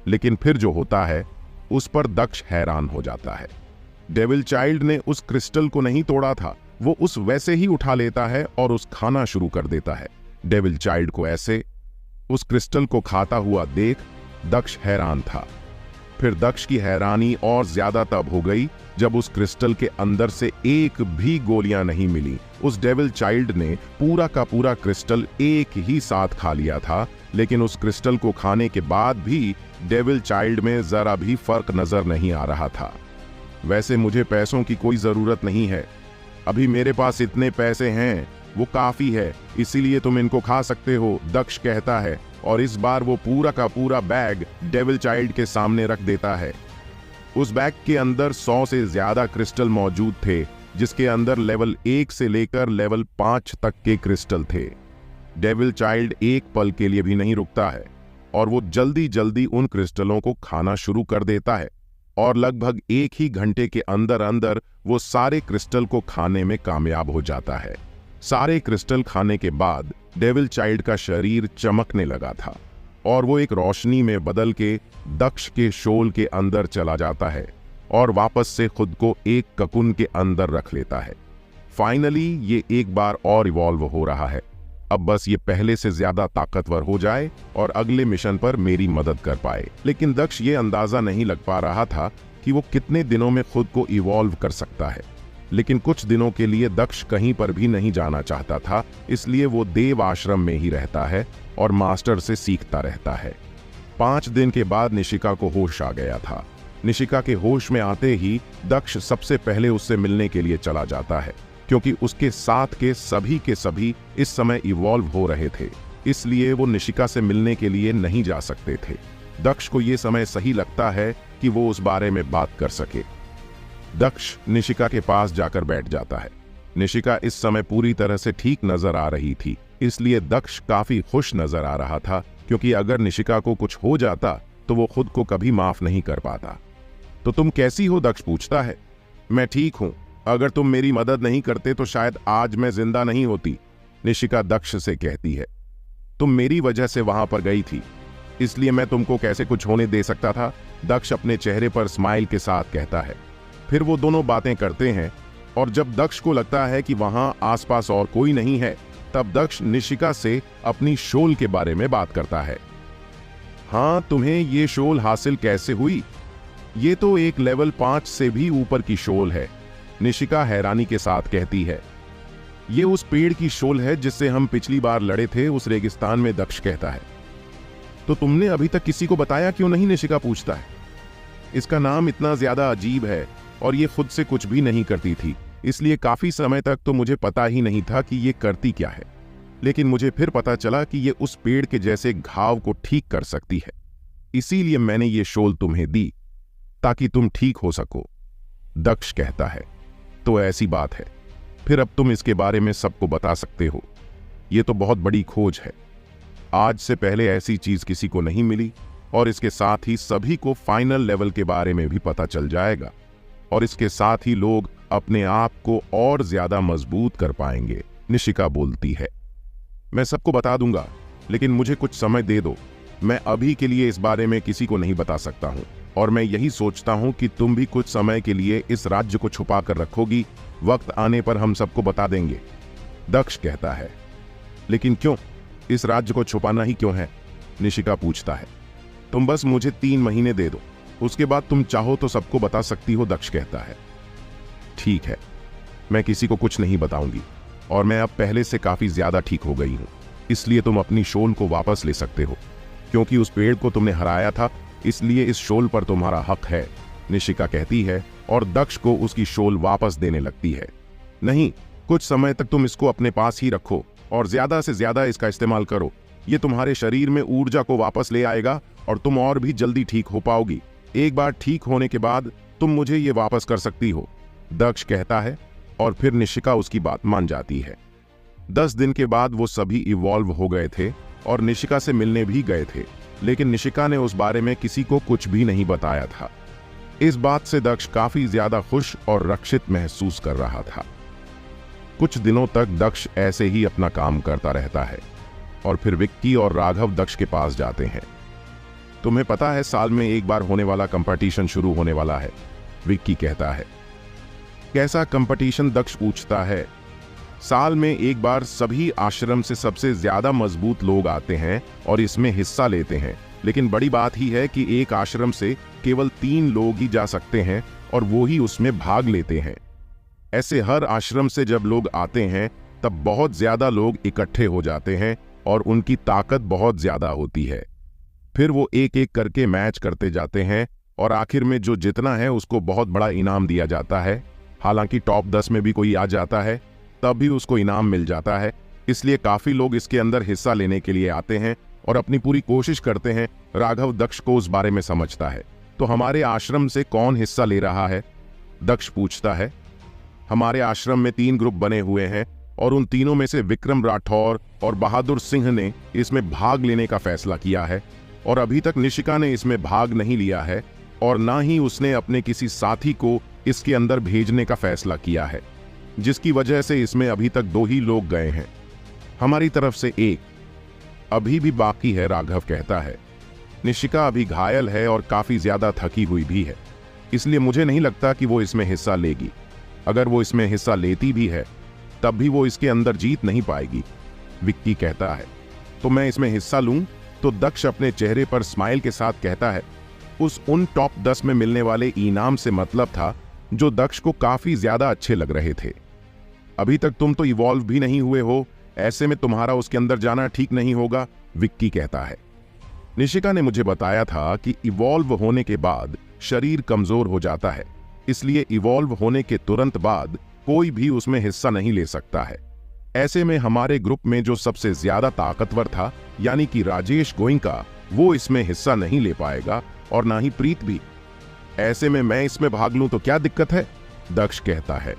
लेकिन फिर जो होता है उस पर दक्ष हैरान हो जाता है। डेविल चाइल्ड ने उस क्रिस्टल को नहीं तोड़ा था, वो उस वैसे ही उठा लेता है और उस खाना शुरू कर देता है। डेविल चाइल्ड को ऐसे उस क्रिस्टल को खाता हुआ देख दक्ष हैरान था। फिर दक्ष की हैरानी और ज्यादा तब हो गई जब उस क्रिस्टल के अंदर से एक भी गोलियां नहीं मिली। उस डेविल चाइल्ड ने पूरा का पूरा क्रिस्टल एक ही साथ खा लिया था, लेकिन उस क्रिस्टल को खाने के बाद भी डेविल चाइल्ड में जरा भी फर्क नजर नहीं आ रहा था। वैसे मुझे पैसों की कोई जरूरत नहीं है, अभी मेरे पास इतने पैसे हैं वो काफी है, इसीलिए तुम इनको खा सकते हो, दक्ष कहता है और इस बार वो पूरा का पूरा बैग डेविल चाइल्ड के सामने रख देता है। उस बैग के अंदर 100 से ज्यादा क्रिस्टल मौजूद थे, जिसके अंदर लेवल 1 से लेकर लेवल 5 तक के क्रिस्टल थे। डेविल चाइल्ड एक पल के लिए भी नहीं रुकता है और वो जल्दी जल्दी उन क्रिस्टलों को खाना शुरू कर देता है और लगभग एक ही घंटे के अंदर अंदर वो सारे क्रिस्टल को खाने में कामयाब हो जाता है। सारे क्रिस्टल खाने के बाद डेविल चाइल्ड का शरीर चमकने लगा था और वो एक रोशनी में बदल के दक्ष के शोल के अंदर चला जाता है और वापस से खुद को एक ककुन के अंदर रख लेता है। फाइनली ये एक बार और इवॉल्व हो रहा है। अब बस ये पहले से ज्यादा ताकतवर हो जाए और अगले मिशन पर मेरी मदद कर पाए। लेकिन दक्ष ये अंदाजा नहीं लग पा रहा था कि वो कितने दिनों में खुद को इवॉल्व कर सकता है। लेकिन कुछ दिनों के लिए दक्ष कहीं पर भी नहीं जाना चाहता था, इसलिए वो देव आश्रम में ही रहता है और मास्टर से सीखता रहता है। 5 दिन के बाद निशिका को होश आ गया था। निशिका के होश में आते ही दक्ष सबसे पहले उससे मिलने के लिए चला जाता है क्योंकि उसके साथ के सभी इस समय इवॉल्व हो रहे थे, इसलिए वो निशिका से मिलने के लिए नहीं जा सकते थे। दक्ष को ये समय सही लगता है कि वो उस बारे में बात कर सके। दक्ष निशिका के पास जाकर बैठ जाता है। निशिका इस समय पूरी तरह से ठीक नजर आ रही थी, इसलिए दक्ष काफी खुश नजर आ रहा था, क्योंकि अगर निशिका को कुछ हो जाता तो वो खुद को कभी माफ नहीं कर पाता। तो तुम कैसी हो? दक्ष पूछता है। मैं ठीक हूं, अगर तुम मेरी मदद नहीं करते तो शायद आज मैं जिंदा नहीं होती, निशिका दक्ष से कहती है। तुम मेरी वजह से वहां पर गई थी, इसलिए मैं तुमको कैसे कुछ होने दे सकता था, दक्ष अपने चेहरे पर स्माइल के साथ कहता है। फिर वो दोनों बातें करते हैं, और जब दक्ष को लगता है कि वहां आसपास और कोई नहीं है, तब दक्ष निशिका से अपनी शोल के बारे में बात करता है। हाँ, तुम्हें ये शोल हासिल कैसे हुई? ये तो एक लेवल 5 से भी ऊपर की शोल है, निशिका हैरानी के साथ कहती है। ये उस पेड़ की शोल है जिससे हम पिछली बार लड़े थे उस रेगिस्तान में, दक्ष कहता है। तो तुमने अभी तक किसी को बताया क्यों नहीं? निशिका पूछता है। इसका नाम इतना ज्यादा अजीब है और ये खुद से कुछ भी नहीं करती थी, इसलिए काफी समय तक तो मुझे पता ही नहीं था कि ये करती क्या है, लेकिन मुझे फिर पता चला कि ये उस पेड़ के जैसे घाव को ठीक कर सकती है, इसीलिए मैंने ये शोल तुम्हें दी ताकि तुम ठीक हो सको, दक्ष कहता है। तो ऐसी बात है, फिर अब तुम इसके बारे में सबको बता सकते हो। ये तो बहुत बड़ी खोज है, आज से पहले ऐसी चीज किसी को नहीं मिली, और इसके साथ ही सभी को फाइनल लेवल के बारे में भी पता चल जाएगा, और इसके साथ ही लोग अपने आप को और ज्यादा मजबूत कर पाएंगे, निशिका बोलती है। मैं सबको बता दूंगा, लेकिन मुझे कुछ समय दे दो। मैं अभी के लिए इस बारे में किसी को नहीं बता सकता हूं, और मैं यही सोचता हूं कि तुम भी कुछ समय के लिए इस राज्य को छुपा कर रखोगी, वक्त आने पर हम सबको बता देंगे, दक्ष कहता है। लेकिन क्यों? इस राज्य को छुपाना ही क्यों है? निशिका पूछता है। तुम बस मुझे 3 महीने दे दो, उसके बाद तुम चाहो तो सबको बता सकती हो, दक्ष कहता है। ठीक है, मैं किसी को कुछ नहीं बताऊंगी, और मैं अब पहले से काफी ज्यादा ठीक हो गई हूं, इसलिए तुम अपनी शोल को वापस ले सकते हो, क्योंकि उस पेड़ को तुमने हराया था, इसलिए इस शोल पर तुम्हारा हक है, निशिका कहती है, और दक्ष को उसकी शोल वापस देने लगती है। नहीं, कुछ समय तक तुम इसको अपने पास ही रखो और ज्यादा से ज्यादा इसका इस्तेमाल करो, ये तुम्हारे शरीर में ऊर्जा को वापस ले आएगा और तुम और भी जल्दी ठीक हो पाओगी। एक बार ठीक होने के बाद तुम मुझे ये वापस कर सकती हो, दक्ष कहता है, और फिर निशिका उसकी बात मान जाती है। 10 दिन के बाद वो सभी इवॉल्व हो गए थे और निशिका से मिलने भी गए थे, लेकिन निशिका ने उस बारे में किसी को कुछ भी नहीं बताया था। इस बात से दक्ष काफी ज्यादा खुश और रक्षित महसूस कर रहा था। कुछ दिनों तक दक्ष ऐसे ही अपना काम करता रहता है, और फिर विक्की और राघव दक्ष के पास जाते हैं। तुम्हें पता है, साल में एक बार होने वाला कंपटीशन शुरू होने वाला है, विक्की कहता है। कैसा कंपटीशन? दक्ष पूछता है। साल में एक बार सभी आश्रम से सबसे ज्यादा मजबूत लोग आते हैं और इसमें हिस्सा लेते हैं, लेकिन बड़ी बात ही है कि एक आश्रम से केवल 3 लोग ही जा सकते हैं और वो ही उसमें भाग लेते हैं। ऐसे हर आश्रम से जब लोग आते हैं तब बहुत ज्यादा लोग इकट्ठे हो जाते हैं और उनकी ताकत बहुत ज्यादा होती है। फिर वो एक एक करके मैच करते जाते हैं और आखिर में जो जितना है उसको बहुत बड़ा इनाम दिया जाता है। हालांकि टॉप 10 में भी कोई आ जाता है तब भी उसको इनाम मिल जाता है, इसलिए काफी लोग इसके अंदर हिस्सा लेने के लिए आते हैं और अपनी पूरी कोशिश करते हैं। राघव दक्ष को उस बारे में समझता है। तो हमारे आश्रम से कौन हिस्सा ले रहा है? दक्ष पूछता है। हमारे आश्रम में 3 ग्रुप बने हुए हैं और उन तीनों में से विक्रम राठौर और बहादुर सिंह ने इसमें भाग लेने का फैसला किया है, और अभी तक निशिका ने इसमें भाग नहीं लिया है और ना ही उसने अपने किसी साथी को इसके अंदर भेजने का फैसला किया है, जिसकी वजह से इसमें अभी तक 2 ही लोग गए हैं। हमारी तरफ से 1 अभी भी बाकी है, राघव कहता है। निशिका अभी घायल है और काफी ज्यादा थकी हुई भी है, इसलिए मुझे नहीं लगता कि वो इसमें हिस्सा लेगी। अगर वो इसमें हिस्सा लेती भी है तब भी वो इसके अंदर जीत नहीं पाएगी, विक्की कहता है। तो मैं इसमें हिस्सा लूं? तो दक्ष अपने चेहरे पर स्माइल के साथ कहता है। उन टॉप 10 में मिलने वाले इनाम से मतलब था जो दक्ष को काफी ज्यादा अच्छे लग रहे थे। अभी तक तुम तो इवॉल्व भी नहीं हुए हो, ऐसे में तुम्हारा उसके अंदर जाना ठीक नहीं होगा, विक्की कहता है। निशिका ने मुझे बताया था कि इवॉल्व होने के बाद शरीर कमजोर हो जाता है, इसलिए इवॉल्व होने के तुरंत बाद कोई भी उसमें हिस्सा नहीं ले सकता है। ऐसे में हमारे ग्रुप में जो सबसे ज्यादा ताकतवर था, यानी कि राजेश गोइंका, वो इसमें हिस्सा नहीं ले पाएगा और ना ही प्रीत भी। ऐसे में मैं इसमें भाग लूं तो क्या दिक्कत है? दक्ष कहता है।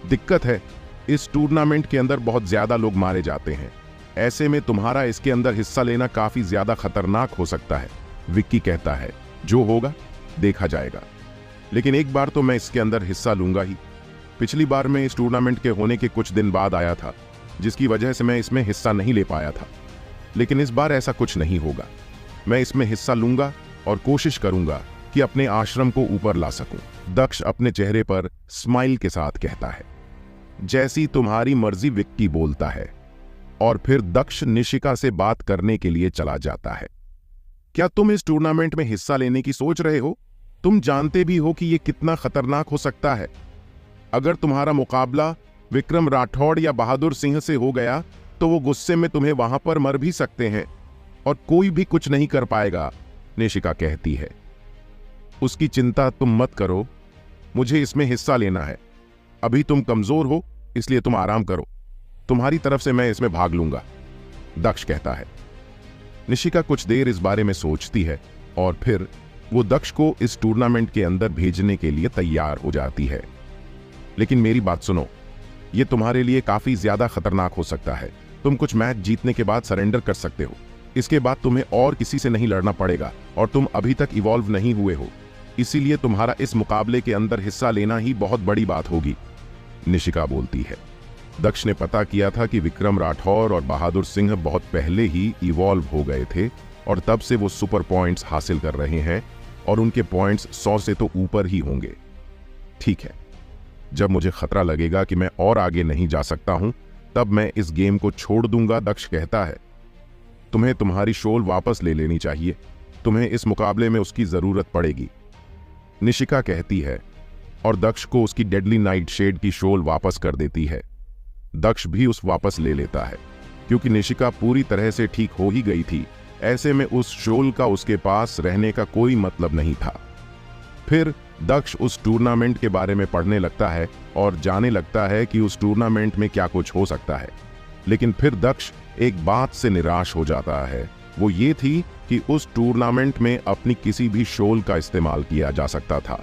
दिक्कत है, इस टूर्नामेंट के अंदर बहुत ज्यादा लोग मारे जाते हैं। ऐसे में तुम्हारा इसके अंदर हिस्सा लेना काफी ज्यादा खतरनाक हो सकता है। विक्की कहता है। जो होगा देखा जाएगा, लेकिन एक बार तो मैं इसके अंदर हिस्सा लूंगा ही। पिछली बार मैं इस टूर्नामेंट के होने के कुछ दिन बाद आया था, जिसकी वजह से मैं इसमें हिस्सा नहीं ले पाया था। लेकिन इस बार ऐसा कुछ नहीं होगा। मैं इसमें हिस्सा लूंगा और कोशिश करूंगा कि अपने आश्रम को ऊपर ला सकूं। दक्ष अपने चेहरे पर स्माइल के साथ कहता है। जैसी तुम्हारी मर्जी, विक्की बोलता है। और फिर दक्ष निशिका से बात करने के लिए चला जाता है। क्या तुम इस टूर्नामेंट में हिस्सा लेने की सोच रहे हो? तुम जानते भी हो कि यह कितना खतरनाक हो सकता है। अगर तुम्हारा मुकाबला विक्रम राठौड़ या बहादुर सिंह से हो गया तो वो गुस्से में तुम्हें वहां पर मर भी सकते हैं और कोई भी कुछ नहीं कर पाएगा, निशिका कहती है। उसकी चिंता तुम मत करो, मुझे इसमें हिस्सा लेना है। अभी तुम कमजोर हो, इसलिए तुम आराम करो। तुम्हारी तरफ से मैं इसमें भाग लूंगा, दक्ष कहता है। निशिका कुछ देर इस बारे में सोचती है और फिर वो दक्ष को इस टूर्नामेंट के अंदर भेजने के लिए तैयार हो जाती है। लेकिन मेरी बात सुनो, ये तुम्हारे लिए काफी ज्यादा खतरनाक हो सकता है। तुम कुछ मैच जीतने के बाद सरेंडर कर सकते हो। इसके बाद तुम्हें और किसी से नहीं लड़ना पड़ेगा और तुम अभी तक इवॉल्व नहीं हुए हो, इसीलिए तुम्हारा इस मुकाबले के अंदर हिस्सा लेना ही बहुत बड़ी बात होगी, निशिका बोलती है। दक्ष ने पता किया था कि विक्रम राठौर और बहादुर सिंह बहुत पहले ही इवॉल्व हो गए थे और तब से वो सुपर पॉइंट्स हासिल कर रहे हैं और उनके पॉइंट्स 100 से तो ऊपर ही होंगे। ठीक है, जब मुझे खतरा लगेगा कि मैं और आगे नहीं जा सकता हूं, तब मैं इस गेम को छोड़ दूंगा, दक्ष कहता है। तुम्हें तुम्हारी शोल वापस ले लेनी चाहिए। तुम्हें इस मुकाबले में उसकी जरूरत पड़ेगी, निशिका कहती है और दक्ष को उसकी डेडली नाइट शेड की शोल वापस कर देती है। दक्ष भी उस वापस ले लेता है क्योंकि निशिका पूरी तरह से ठीक हो ही गई थी। ऐसे में उस शोल का उसके पास रहने का कोई मतलब नहीं था। फिर दक्ष उस टूर्नामेंट के बारे में पढ़ने लगता है और जाने लगता है कि उस टूर्नामेंट में क्या कुछ हो सकता है। लेकिन फिर दक्ष एक बात से निराश हो जाता है। वो ये थी कि उस टूर्नामेंट में अपनी किसी भी शोल का इस्तेमाल किया जा सकता था।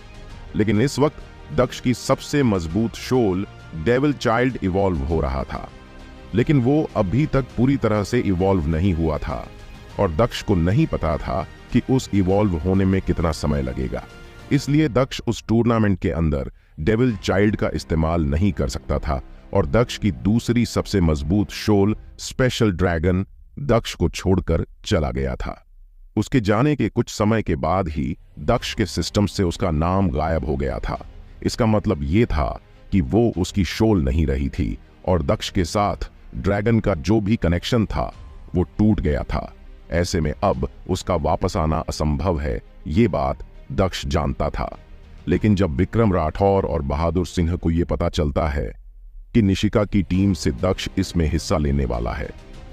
लेकिन इस वक्त दक्ष की सबसे मजबूत शोल डेविल चाइल्ड इवॉल्व हो रहा था, लेकिन वो अभी तक पूरी तरह से इवॉल्व नहीं हुआ था और दक्ष को नहीं पता था कि उस इवॉल्व होने में कितना समय लगेगा। इसलिए दक्ष उस टूर्नामेंट के अंदर डेविल चाइल्ड का इस्तेमाल नहीं कर सकता था और दक्ष की दूसरी सबसे मजबूत शोल स्पेशल ड्रैगन दक्ष को छोड़कर चला गया था। उसके जाने के कुछ समय के बाद ही दक्ष के सिस्टम से उसका नाम गायब हो गया था। इसका मतलब ये था कि वो उसकी शोल नहीं रही थी और दक्ष के साथ ड्रैगन का जो भी कनेक्शन था वो टूट गया था। ऐसे में अब उसका वापस आना असंभव है, ये बात दक्ष जानता था। लेकिन जब विक्रम राठौर और बहादुर सिंह को यह पता चलता है कि निशिका की टीम से दक्ष इसमें हिस्सा लेने वाला है,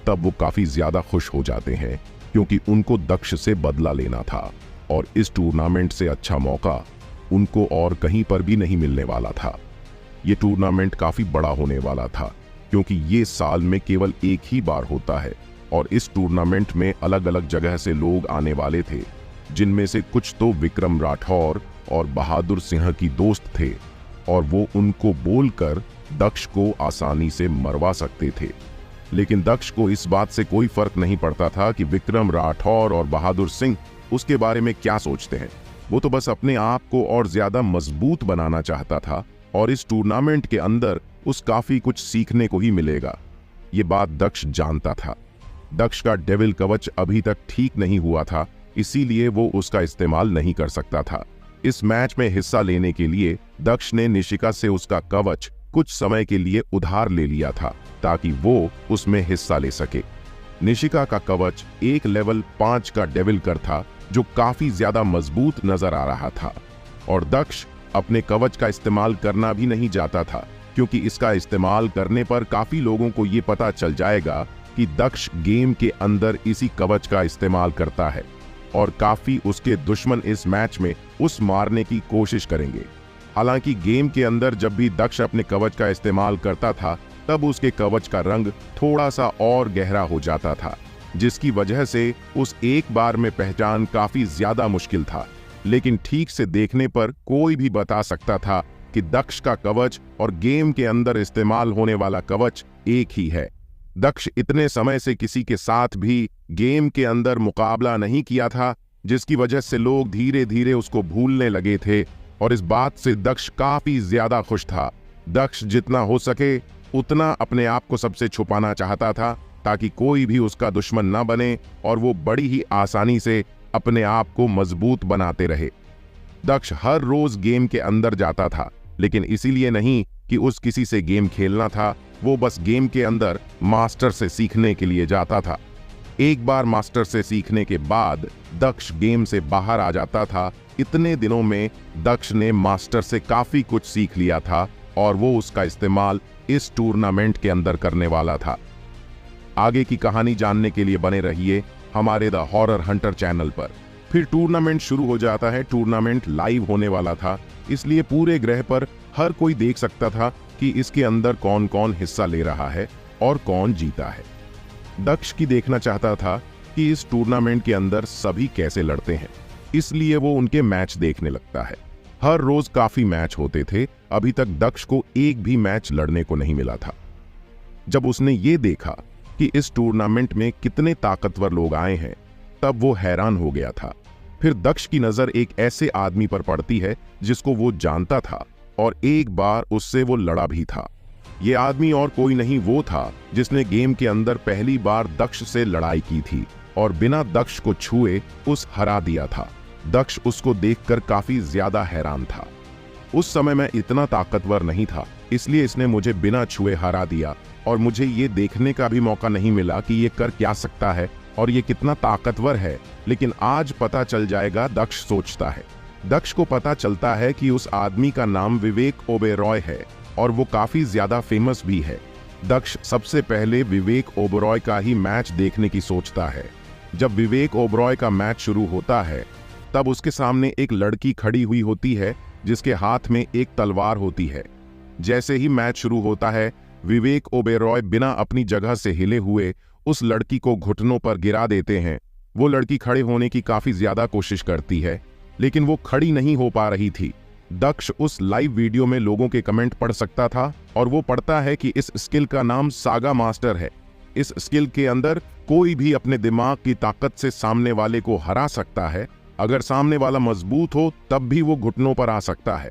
तब वो काफी ज्यादा खुश हो जाते हैं क्योंकि उनको दक्ष से बदला लेना था और इस टूर्नामेंट से अच्छा मौका उनको और कहीं पर भी नहीं मिलने वाला था। ये टूर्नामेंट काफी बड़ा होने वाला था क्योंकि ये साल में केवल एक ही बार होता है और इस टूर्नामेंट में अलग अलग जगह से लोग आने वाले थे, जिनमें से कुछ तो विक्रम राठौर और बहादुर सिंह की दोस्त थे और वो उनको बोलकर दक्ष को आसानी से मरवा सकते थे। लेकिन दक्ष को इस बात से कोई फर्क नहीं पड़ता था कि विक्रम राठौर और बहादुर सिंह उसके बारे में क्या सोचते हैं। वो तो बस अपने आप को और ज्यादा मजबूत बनाना चाहता था और इस टूर्नामेंट के अंदर उस काफी कुछ सीखने को ही मिलेगा। ये बात दक्ष जानता था। दक्ष का डेविल कवच अभी तक ठीक नहीं हुआ था, इसीलिए वो उसका इस्तेमाल नहीं कर सकता था। इस मैच में हिस्सा लेने के लिए दक्ष ने निशिका से उसका कवच कुछ समय के लिए उधार ले लिया था ताकि वो उसमें हिस्सा ले सके। निशिका का कवच एक लेवल 5 का डेविल कर था जो काफी ज्यादा मजबूत नजर आ रहा था और दक्ष अपने कवच का इस्तेमाल करना भी नहीं चाहता था क्योंकि इसका इस्तेमाल करने पर काफी लोगों को ये पता चल जाएगा कि दक्ष गेम के अंदर इसी कवच का इस्तेमाल करता है और काफी उसके दुश्मन इस मैच में उस मारने की कोशिश करेंगे। हालांकि गेम के अंदर जब भी दक्ष अपने कवच का इस्तेमाल करता था तब उसके कवच का रंग थोड़ा सा और गहरा हो जाता था, जिसकी वजह से उस एक बार में पहचान काफी ज्यादा मुश्किल था। लेकिन ठीक से देखने पर कोई भी बता सकता था कि दक्ष का कवच और गेम के अंदर इस्तेमाल होने वाला कवच एक ही है। दक्ष इतने समय से किसी के साथ भी गेम के अंदर मुकाबला नहीं किया था, जिसकी वजह से लोग धीरे धीरे उसको भूलने लगे थे और इस बात से दक्ष काफी ज्यादा खुश था। दक्ष जितना हो सके उतना अपने आप को सबसे छुपाना चाहता था ताकि कोई भी उसका दुश्मन न बने और वो बड़ी ही आसानी से अपने आप को मजबूत बनाते रहे। दक्ष हर रोज गेम के अंदर जाता था, लेकिन इसीलिए नहीं कि उस किसी से गेम खेलना था, वो बस गेम के अंदर मास्टर से सीखने के लिए जाता था। एक बार मास्टर से सीखने के बाद दक्ष गेम से बाहर आ जाता था। इतने दिनों में दक्ष ने मास्टर से काफी कुछ सीख लिया था और वो उसका इस्तेमाल इस टूर्नामेंट के अंदर करने वाला था। आगे की कहानी जानने के लिए बने रहिए हमारे द हॉरर हंटर चैनल पर। फिर टूर्नामेंट शुरू हो जाता है। टूर्नामेंट लाइव होने वाला था, इसलिए पूरे ग्रह पर हर कोई देख सकता था कि इसके अंदर कौन कौन हिस्सा ले रहा है और कौन जीता है। दक्ष की देखना चाहता था कि इस टूर्नामेंट के अंदर सभी कैसे लड़ते हैं, इसलिए वो उनके मैच देखने लगता है। हर रोज काफी मैच होते थे। अभी तक दक्ष को एक भी मैच लड़ने को नहीं मिला था। जब उसने ये देखा कि इस टूर्नामेंट में कितने ताकतवर लोग आए हैं, तब वो हैरान हो गया था। फिर दक्ष की नजर एक ऐसे आदमी पर पड़ती है जिसको वो जानता था और एक बार उससे वो लड़ा भी था। ये आदमी और कोई नहीं वो था जिसने गेम के अंदर पहली बार दक्ष से लड़ाई की थी और बिना दक्ष को छुए उस हरा दिया था। दक्ष उसको देखकर काफी ज्यादा हैरान था। उस समय मैं इतना ताकतवर नहीं था, इसलिए इसने मुझे बिना छुए हरा दिया और मुझे ये देखने का भी मौका नहीं मिला कि ये कर क्या सकता है और ये कितना ताकतवर है। लेकिन आज पता चल जाएगा, दक्ष सोचता है। दक्ष को पता चलता है कि उस आदमी का नाम विवेक ओबेरॉय है और वो काफी ज्यादा फेमस भी है। दक्ष सबसे पहले विवेक ओबेरॉय का ही मैच देखने की सोचता है। जब विवेक ओबेरॉय का मैच शुरू होता है तब उसके सामने एक लड़की खड़ी हुई होती है जिसके हाथ में एक तलवार होती है। जैसे ही मैच शुरू होता है, विवेक ओबेरॉय बिना अपनी जगह से हिले हुए उस लड़की को घुटनों पर गिरा देते हैं। वो लड़की खड़े होने की काफी ज्यादा कोशिश करती है, लेकिन वो खड़ी नहीं हो पा रही थी। दक्ष उस लाइव वीडियो में लोगों के कमेंट पढ़ सकता था और वो पढ़ता है कि इस स्किल का नाम सागा मास्टर है। इस स्किल के अंदर कोई भी अपने दिमाग की ताकत से सामने वाले को हरा सकता है। अगर सामने वाला मजबूत हो तब भी वो घुटनों पर आ सकता है।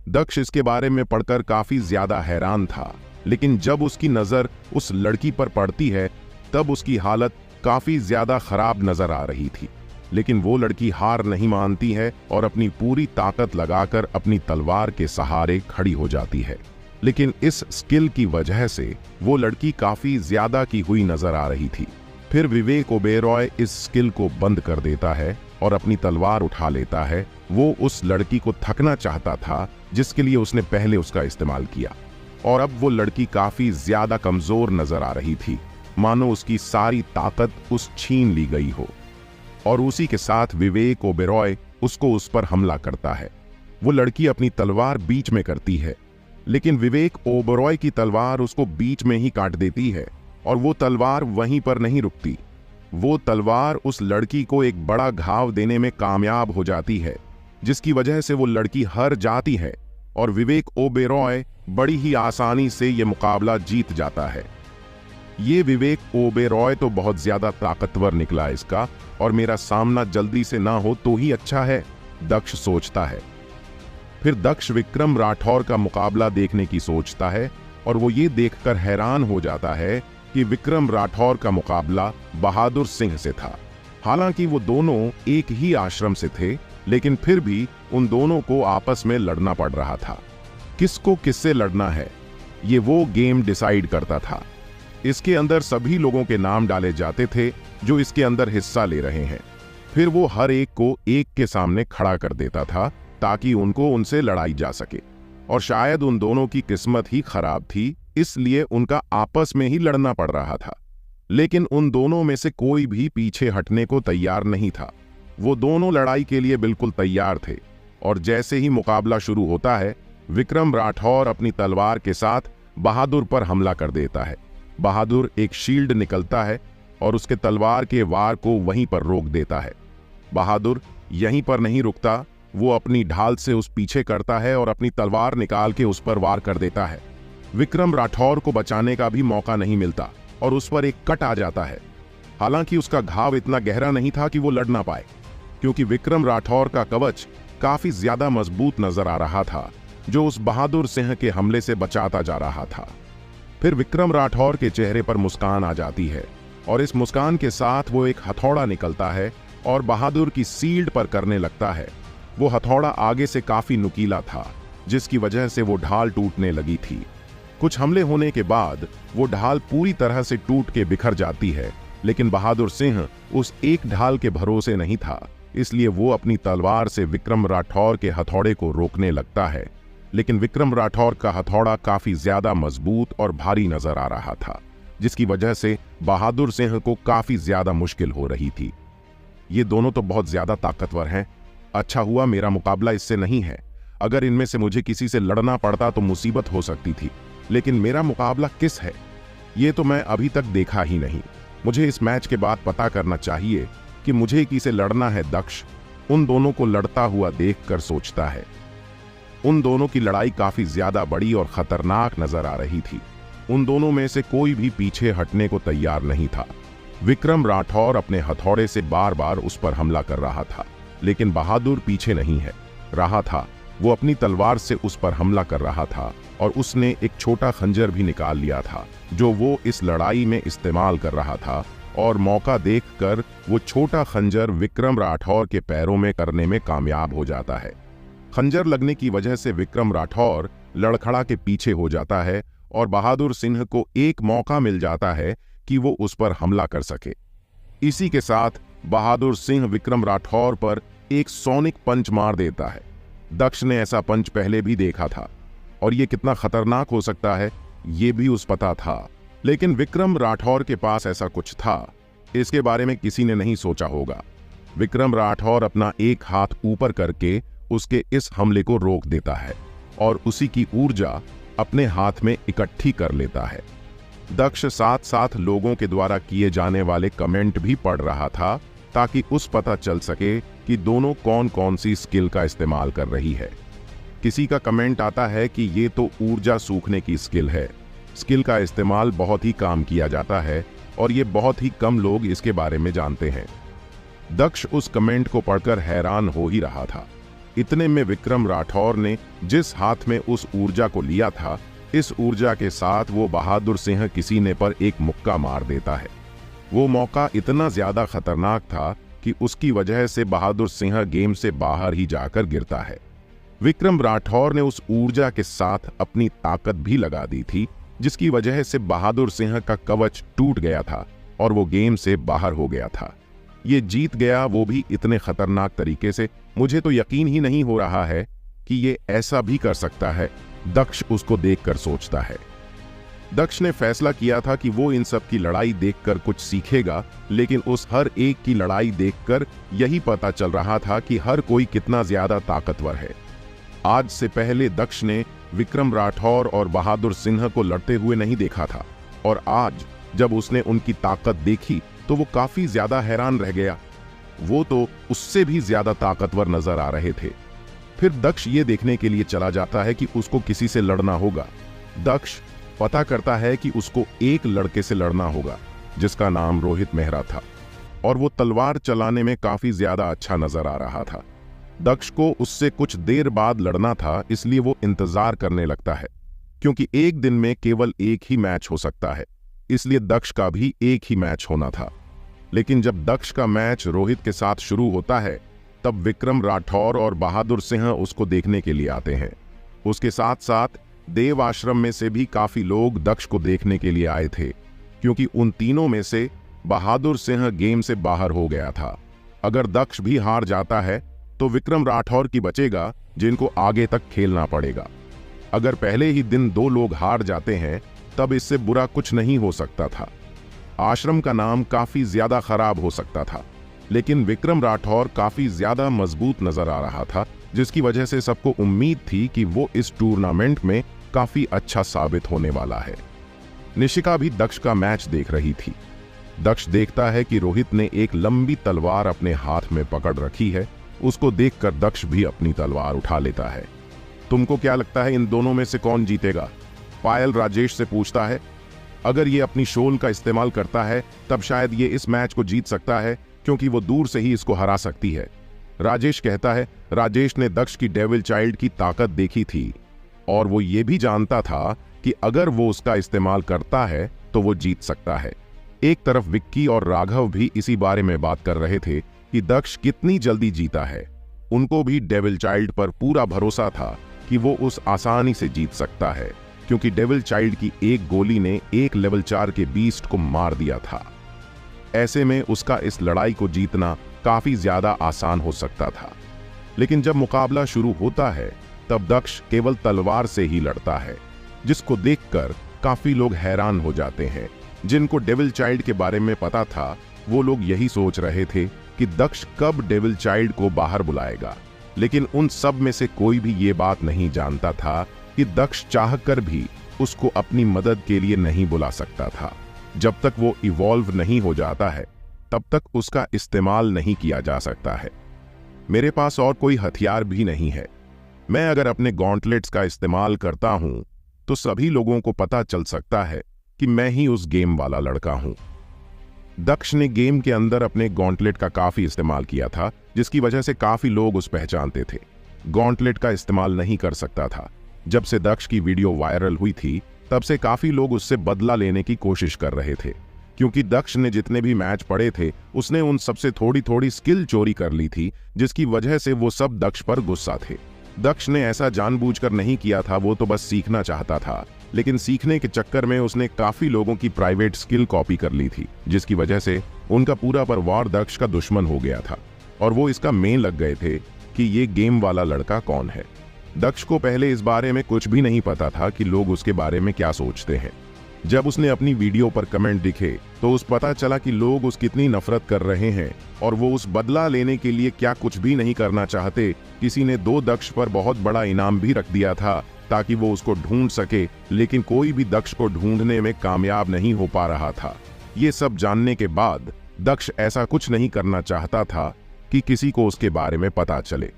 दक्ष इसके बारे में पढ़कर काफी ज्यादा हैरान था, लेकिन जब उसकी नजर उस लड़की पर पड़ती है तब उसकी हालत काफी ज्यादा खराब नजर आ रही थी। लेकिन वो लड़की हार नहीं मानती है और अपनी पूरी ताकत लगाकर अपनी तलवार के सहारे खड़ी हो जाती है। लेकिन इस स्किल की वजह से वो लड़की काफी ज्यादा की हुई नजर आ रही थी। फिर विवेक ओबेरॉय इस स्किल को बंद कर देता है और अपनी तलवार उठा लेता है। वो उस लड़की को थकना चाहता था जिसके लिए उसने पहले उसका इस्तेमाल किया, और अब वो लड़की काफी ज्यादा कमजोर नजर आ रही थी, मानो उसकी सारी ताकत उस छीन ली गई हो। और उसी के साथ विवेक ओबेरॉय उसको उस पर हमला करता है। वो लड़की अपनी तलवार बीच में करती है, लेकिन विवेक ओबेरॉय की तलवार उसको बीच में ही काट देती है और वो तलवार वहीं पर नहीं रुकती। वो तलवार उस लड़की को एक बड़ा घाव देने में कामयाब हो जाती है, जिसकी वजह से वो लड़की हार जाती है और विवेक ओबेरॉय बड़ी ही आसानी से ये मुकाबला जीत जाता है। ये विवेक ओबेरॉय तो बहुत ज्यादा ताकतवर निकला इसका, और मेरा सामना जल्दी से ना हो तो ही अच्छा है, दक्ष सोचता है। फिर दक्ष विक्रम राठौर का मुकाबला देखने की सोचता है और वो ये देखकर हैरान हो जाता है कि विक्रम राठौर का मुकाबला बहादुर सिंह से था। हालांकि वो दोनों एक ही आश्रम से थे, लेकिन फिर भी उन दोनों को आपस में लड़ना पड़ रहा था। किसको किससे लड़ना है, ये वो गेम डिसाइड करता था। इसके अंदर सभी लोगों के नाम डाले जाते थे जो इसके अंदर हिस्सा ले रहे हैं। फिर वो हर एक को एक के सामने खड़ा कर देता था ताकि उनको उनसे लड़ाई जा सके। और शायद उन दोनों की किस्मत ही खराब थी, इसलिए उनका आपस में ही लड़ना पड़ रहा था। लेकिन उन दोनों में से कोई भी पीछे हटने को तैयार नहीं था। वो दोनों लड़ाई के लिए बिल्कुल तैयार थे। और जैसे ही मुकाबला शुरू होता है, विक्रम राठौर अपनी तलवार के साथ बहादुर पर हमला कर देता है। बहादुर एक शील्ड निकलता है और उसके तलवार के वार को वहीं पर रोक देता है। बहादुर यहीं पर नहीं रुकता, वो अपनी ढाल से उस पीछे करता है और अपनी तलवार निकाल के उस पर वार कर देता है। विक्रम राठौर को बचाने का भी मौका नहीं मिलता और उस पर एक कट आ जाता है। हालांकि उसका घाव इतना गहरा नहीं था कि वो लड़ ना पाए, क्योंकि विक्रम राठौर का कवच काफी ज्यादा मजबूत नजर आ रहा था, जो उस बहादुर सिंह के हमले से बचाता जा रहा था। फिर विक्रम राठौर के चेहरे पर मुस्कान आ जाती है और इस मुस्कान के साथ वो एक हथौड़ा निकलता है और बहादुर की सील्ड पर करने लगता है। वो हथौड़ा आगे से काफी नुकीला था, जिसकी वजह से वो ढाल टूटने लगी थी। कुछ हमले होने के बाद वो ढाल पूरी तरह से टूट के बिखर जाती है, लेकिन बहादुर सिंह उस एक ढाल के भरोसे नहीं था, इसलिए वो अपनी तलवार से विक्रम राठौर के हथौड़े को रोकने लगता है। लेकिन विक्रम राठौर का हथौड़ा काफी ज्यादा मजबूत और भारी नजर आ रहा था, जिसकी वजह से बहादुर सिंह को काफी ज्यादा मुश्किल हो रही थी। ये दोनों तो बहुत ज्यादा ताकतवर हैं। अच्छा हुआ मेरा मुकाबला इससे नहीं है। अगर इनमें से मुझे किसी से लड़ना पड़ता तो मुसीबत हो सकती थी, लेकिन मेरा मुकाबला किस है ये तो मैं अभी तक देखा ही नहीं। मुझे इस मैच के बाद पता करना चाहिए कि मुझे किसे लड़ना है। दक्ष उन दोनों को लड़ता हुआ देखकर सोचता है। उन दोनों की लड़ाई काफी ज्यादा बड़ी और खतरनाक नजर आ रही थी। उन दोनों में से कोई भी पीछे हटने को तैयार नहीं था। विक्रम राठौर अपने हथौड़े से बार बार उस पर हमला कर रहा था, लेकिन बहादुर पीछे नहीं है रहा था। वो अपनी तलवार से उस पर हमला कर रहा था और उसने एक छोटा खंजर भी निकाल लिया था, जो वो इस लड़ाई में इस्तेमाल कर रहा था। और मौका देखकर वो छोटा खंजर विक्रम राठौर के पैरों में करने में कामयाब हो जाता है। खंजर लगने की वजह से विक्रम राठौर लड़खड़ा के पीछे हो जाता है और बहादुर सिंह को एक मौका मिल जाता है कि वो उस पर हमला कर सके। इसी के साथ बहादुर सिंह विक्रम राठौर पर एक सोनिक पंच मार देता है। दक्ष ने ऐसा पंच पहले भी देखा था और ये कितना खतरनाक हो सकता है ये भी उस पता था, लेकिन विक्रम राठौर के पास ऐसा कुछ था, इसके बारे में किसी ने नहीं सोचा होगा। विक्रम राठौर अपना एक हाथ ऊपर करके उसके इस हमले को रोक देता है और उसी की ऊर्जा अपने हाथ में इकट्ठी कर लेता है। दक्ष साथ साथ लोगों के द्वारा किए जाने वाले कमेंट भी पढ़ रहा था, ताकि उस पता चल सके कि दोनों कौन कौन सी स्किल का इस्तेमाल कर रही है। किसी का कमेंट आता है कि ये तो ऊर्जा सूखने की स्किल है। स्किल का इस्तेमाल बहुत ही काम किया जाता है और ये बहुत ही कम लोग इसके बारे में जानते हैं। दक्ष उस कमेंट को पढ़कर हैरान हो ही रहा था। इतने में विक्रम राठौर ने जिस हाथ में उस ऊर्जा को लिया था, इस ऊर्जा के साथ वो बहादुर सिंह किसी ने पर एक मुक्का मार देता है। वो मौका इतना ज्यादा खतरनाक था कि उसकी वजह से बहादुर सिंह गेम से बाहर ही जाकर गिरता है। विक्रम राठौर ने उस ऊर्जा के साथ अपनी ताकत भी लगा दी थी, जिसकी वजह से बहादुर सिंह का कवच टूट गया था और वो गेम से बाहर हो गया था। ये जीत गया, वो भी इतने खतरनाक तरीके से। मुझे तो यकीन ही नहीं हो रहा है कि ये ऐसा भी कर सकता है। दक्ष उसको देखकर सोचता है। दक्ष ने फैसला किया था कि वो इन सब की लड़ाई देखकर कुछ सीखेगा, लेकिन उस हर एक की लड़ाई देखकर यही पता चल रहा था कि हर कोई कितना ज्यादा ताकतवर है। आज से पहले दक्ष ने विक्रम राठौर और बहादुर सिंह को लड़ते हुए नहीं देखा था, और आज जब उसने उनकी ताकत देखी तो वो काफी ज्यादा हैरान रह गया। वो तो उससे भी ज्यादा ताकतवर नजर आ रहे थे। फिर दक्ष ये देखने के लिए चला जाता है कि उसको किसी से लड़ना होगा। दक्ष पता करता है कि उसको एक लड़के से लड़ना होगा, जिसका नाम रोहित मेहरा था, और वो तलवार चलाने में काफी ज्यादा अच्छा नजर आ रहा था। दक्ष को उससे कुछ देर बाद लड़ना था, इसलिए वो इंतजार करने लगता है, क्योंकि एक दिन में केवल एक ही मैच हो सकता है, इसलिए दक्ष का भी एक ही मैच होना था। लेकिन जब दक्ष का मैच रोहित के साथ शुरू होता है, तब विक्रम राठौर और बहादुर सिंह उसको देखने के लिए आते हैं। उसके साथ साथ देव आश्रम में से भी काफी लोग दक्ष को देखने के लिए आए थे, क्योंकि उन तीनों में से बहादुर सिंह गेम से बाहर हो गया था। अगर दक्ष भी हार जाता है तो विक्रम राठौर की बचेगा, जिनको आगे तक खेलना पड़ेगा। अगर पहले ही दिन 2 लोग हार जाते हैं तब इससे बुरा कुछ नहीं हो सकता था। आश्रम का नाम काफी ज्यादा खराब हो सकता था, लेकिन विक्रम राठौर काफी ज्यादा मजबूत नजर आ रहा था, जिसकी वजह से सबको उम्मीद थी कि वो इस टूर्नामेंट में काफी अच्छा साबित होने वाला है। निशिका भी दक्ष का मैच देख रही थी। दक्ष देखता है कि रोहित ने एक लंबी तलवार अपने हाथ में पकड़ रखी है। उसको देखकर दक्ष भी अपनी तलवार उठा लेता है। तुमको क्या लगता है इन दोनों में से कौन जीतेगा? पायल राजेश से पूछता है। अगर ये अपनी शोल का इस्तेमाल करता है तब शायद ये इस मैच को जीत सकता है, क्योंकि वो दूर से ही इसको हरा सकती है। राजेश कहता है। राजेश ने दक्ष की डेविल चाइल्ड की ताकत देखी थी और वो ये भी जानता था कि अगर वो उसका इस्तेमाल करता है तो वो जीत सकता है। एक तरफ विक्की और राघव भी इसी बारे में बात कर रहे थे कि दक्ष कितनी जल्दी जीता है। उनको भी डेविल चाइल्ड पर पूरा भरोसा था कि वो उस आसानी से जीत सकता है, क्योंकि डेविल चाइल्ड की एक गोली ने एक लेवल 4 के बीस्ट को मार दिया था। ऐसे में उसका इस लड़ाई को जीतना काफी ज्यादा आसान हो सकता था। लेकिन जब मुकाबला शुरू होता है तब दक्ष केवल तलवार से ही लड़ता है, जिसको देखकर काफी लोग हैरान हो जाते हैं। जिनको डेविल चाइल्ड के बारे में पता था वो लोग यही सोच रहे थे कि दक्ष कब डेविल चाइल्ड को बाहर बुलाएगा। लेकिन उन सब में से कोई भी ये बात नहीं जानता था कि दक्ष चाहकर भी उसको अपनी मदद के लिए नहीं बुला सकता था। जब तक वो इवॉल्व नहीं हो जाता है तब तक उसका इस्तेमाल नहीं किया जा सकता है। मेरे पास और कोई हथियार भी नहीं है। मैं अगर अपने गॉन्टलेट्स का इस्तेमाल करता हूं तो सभी लोगों को पता चल सकता है कि मैं ही उस गेम वाला लड़का हूं। दक्ष ने गेम के अंदर अपने गॉन्टलेट का काफी इस्तेमाल किया था, जिसकी वजह से काफी लोग उस पहचानते थे। गॉन्टलेट का इस्तेमाल नहीं कर सकता था। जब से दक्ष की वीडियो वायरल हुई थी तब से काफी लोग उससे बदला लेने की कोशिश कर रहे थे, क्योंकि दक्ष ने जितने भी मैच पढ़े थे उसने उन सबसे थोड़ी थोड़ी स्किल चोरी कर ली थी, जिसकी वजह से वो सब दक्ष पर गुस्सा थे। दक्ष ने ऐसा जानबूझकर नहीं किया था, वो तो बस सीखना चाहता था। लेकिन सीखने के चक्कर में उसने काफी लोगों की प्राइवेट स्किल कॉपी कर ली थी, जिसकी वजह से उनका पूरा परिवार दक्ष का दुश्मन हो गया था और वो इसका मेन लग गए थे कि ये गेम वाला लड़का कौन है। दक्ष को पहले इस बारे में कुछ भी नहीं पता था कि लोग उसके बारे में क्या सोचते हैं। जब उसने अपनी वीडियो पर कमेंट दिखे तो उस पता चला कि लोग उस कितनी नफरत कर रहे हैं और वो उस बदला लेने के लिए क्या कुछ भी नहीं करना चाहते। किसी ने 2 दक्ष पर बहुत बड़ा इनाम भी रख दिया था ताकि वो उसको ढूंढ सके, लेकिन कोई भी दक्ष को ढूंढने में कामयाब नहीं हो पा रहा था। ये सब जानने के बाद दक्ष ऐसा कुछ नहीं करना चाहता था कि किसी को उसके बारे में पता चले।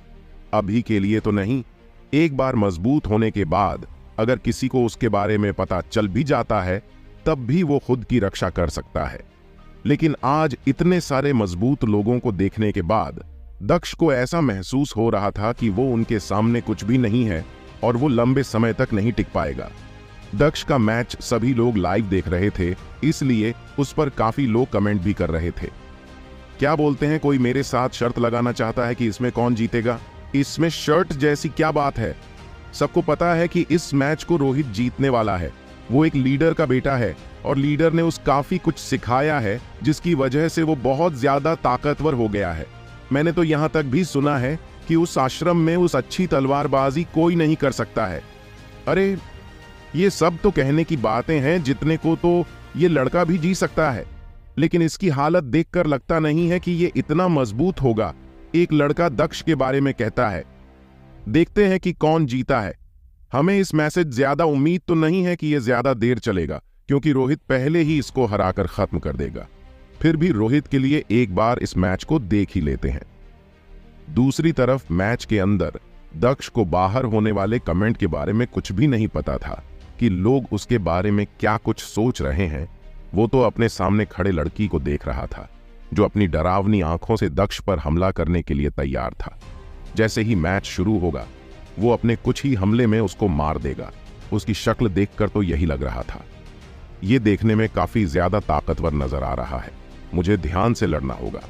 अभी के लिए तो नहीं, एक बार मजबूत होने के बाद अगर किसी को उसके बारे में पता चल भी जाता है तब भी वो खुद की रक्षा कर सकता है। लेकिन आज इतने सारे मजबूत लोगों को देखने के बाद दक्ष को ऐसा महसूस हो रहा था कि वो उनके सामने कुछ भी नहीं है और वो लंबे समय तक नहीं टिक पाएगा। दक्ष का मैच सभी लोग लाइव देख रहे थे, इसलिए उस पर काफी लोग कमेंट भी कर रहे थे। क्या बोलते हैं, कोई मेरे साथ शर्त लगाना चाहता है कि इसमें कौन जीतेगा? इसमें शर्ट जैसी क्या बात है? सबको पता है कि इस मैच को रोहित जीतने वाला है। वो एक लीडर का बेटा है और लीडर ने उस काफी कुछ सिखाया है, जिसकी वजह से वो बहुत ज्यादा ताकतवर हो गया है। मैंने तो यहां तक भी सुना है कि उस आश्रम में उस अच्छी तलवारबाजी कोई नहीं कर सकता है। अरे ये सब तो कहने की बातें हैं, जितने को तो ये लड़का भी जी सकता है, लेकिन इसकी हालत देखकर लगता नहीं है कि ये इतना मजबूत होगा। एक लड़का दक्ष के बारे में कहता है। देखते हैं कि कौन जीता है। हमें इस मैच से ज्यादा उम्मीद तो नहीं है कि यह ज्यादा देर चलेगा, क्योंकि रोहित पहले ही इसको हराकर खत्म कर देगा। फिर भी रोहित के लिए एक बार इस मैच को देख ही लेते हैं। दूसरी तरफ मैच के अंदर दक्ष को बाहर होने वाले कमेंट के बारे में कुछ भी नहीं पता था कि लोग उसके बारे में क्या कुछ सोच रहे हैं। वो तो अपने सामने खड़े लड़की को देख रहा था, जो अपनी डरावनी आंखों से दक्ष पर हमला करने के लिए तैयार था। जैसे ही मैच शुरू होगा वो अपने कुछ ही हमले में उसको मार देगा। उसकी शक्ल देखकर तो यही लग रहा था। ये देखने में काफी ज्यादा ताकतवर नजर आ रहा है। मुझे ध्यान से लड़ना होगा।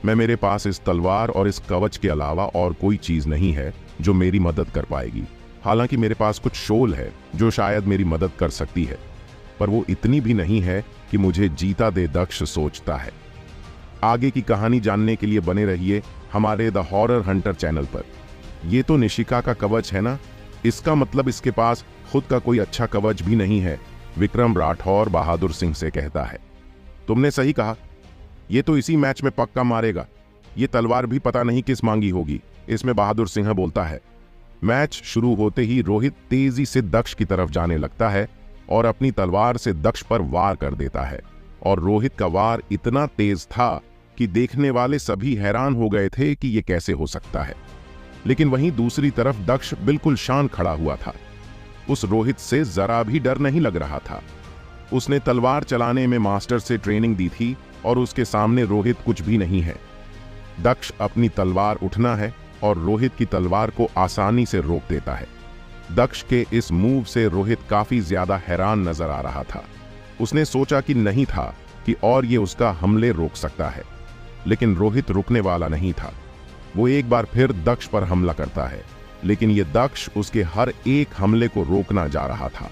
मेरे पास इस तलवार और इस कवच के अलावा और कोई चीज नहीं है जो मेरी मदद कर पाएगी। हालांकि मेरे पास कुछ शोल है जो शायद मेरी मदद कर सकती है, पर वो इतनी भी नहीं है कि मुझे जीता दे, दक्ष सोचता है। आगे की कहानी जानने के लिए बने रहिए हमारे द हॉरर हंटर चैनल पर। ये तो निशिका का कवच है ना? इसका मतलब इसके पास खुद का कोई अच्छा कवच भी नहीं है, विक्रम राठौर बहादुर सिंह से कहता है। तुमने सही कहा, ये तो इसी मैच में पक्का मारेगा। ये तलवार भी पता नहीं किस मांगी होगी। इसमें बहादुर सिंह बोलता है, मैच शुरू होते ही रोहित तेजी से दक्ष की तरफ जाने लगता है और अपनी तलवार से दक्ष पर वार कर देता है। और रोहित का वार इतना तेज था कि देखने वाले सभी हैरान हो गए थे कि यह कैसे हो सकता है। लेकिन वहीं दूसरी तरफ दक्ष बिल्कुल शांत खड़ा हुआ था। उस रोहित से जरा भी डर नहीं लग रहा था। उसने तलवार चलाने में मास्टर से ट्रेनिंग दी थी और उसके सामने रोहित कुछ भी नहीं है। दक्ष अपनी तलवार उठना है और रोहित की तलवार को आसानी से रोक देता है। दक्ष के इस मूव से रोहित काफी ज्यादा हैरान नजर आ रहा था। उसने सोचा कि नहीं था कि और ये उसका हमले रोक सकता है, लेकिन रोहित रुकने वाला नहीं था। वो एक बार फिर दक्ष पर हमला करता है, लेकिन ये दक्ष उसके हर एक हमले को रोकना जा रहा था।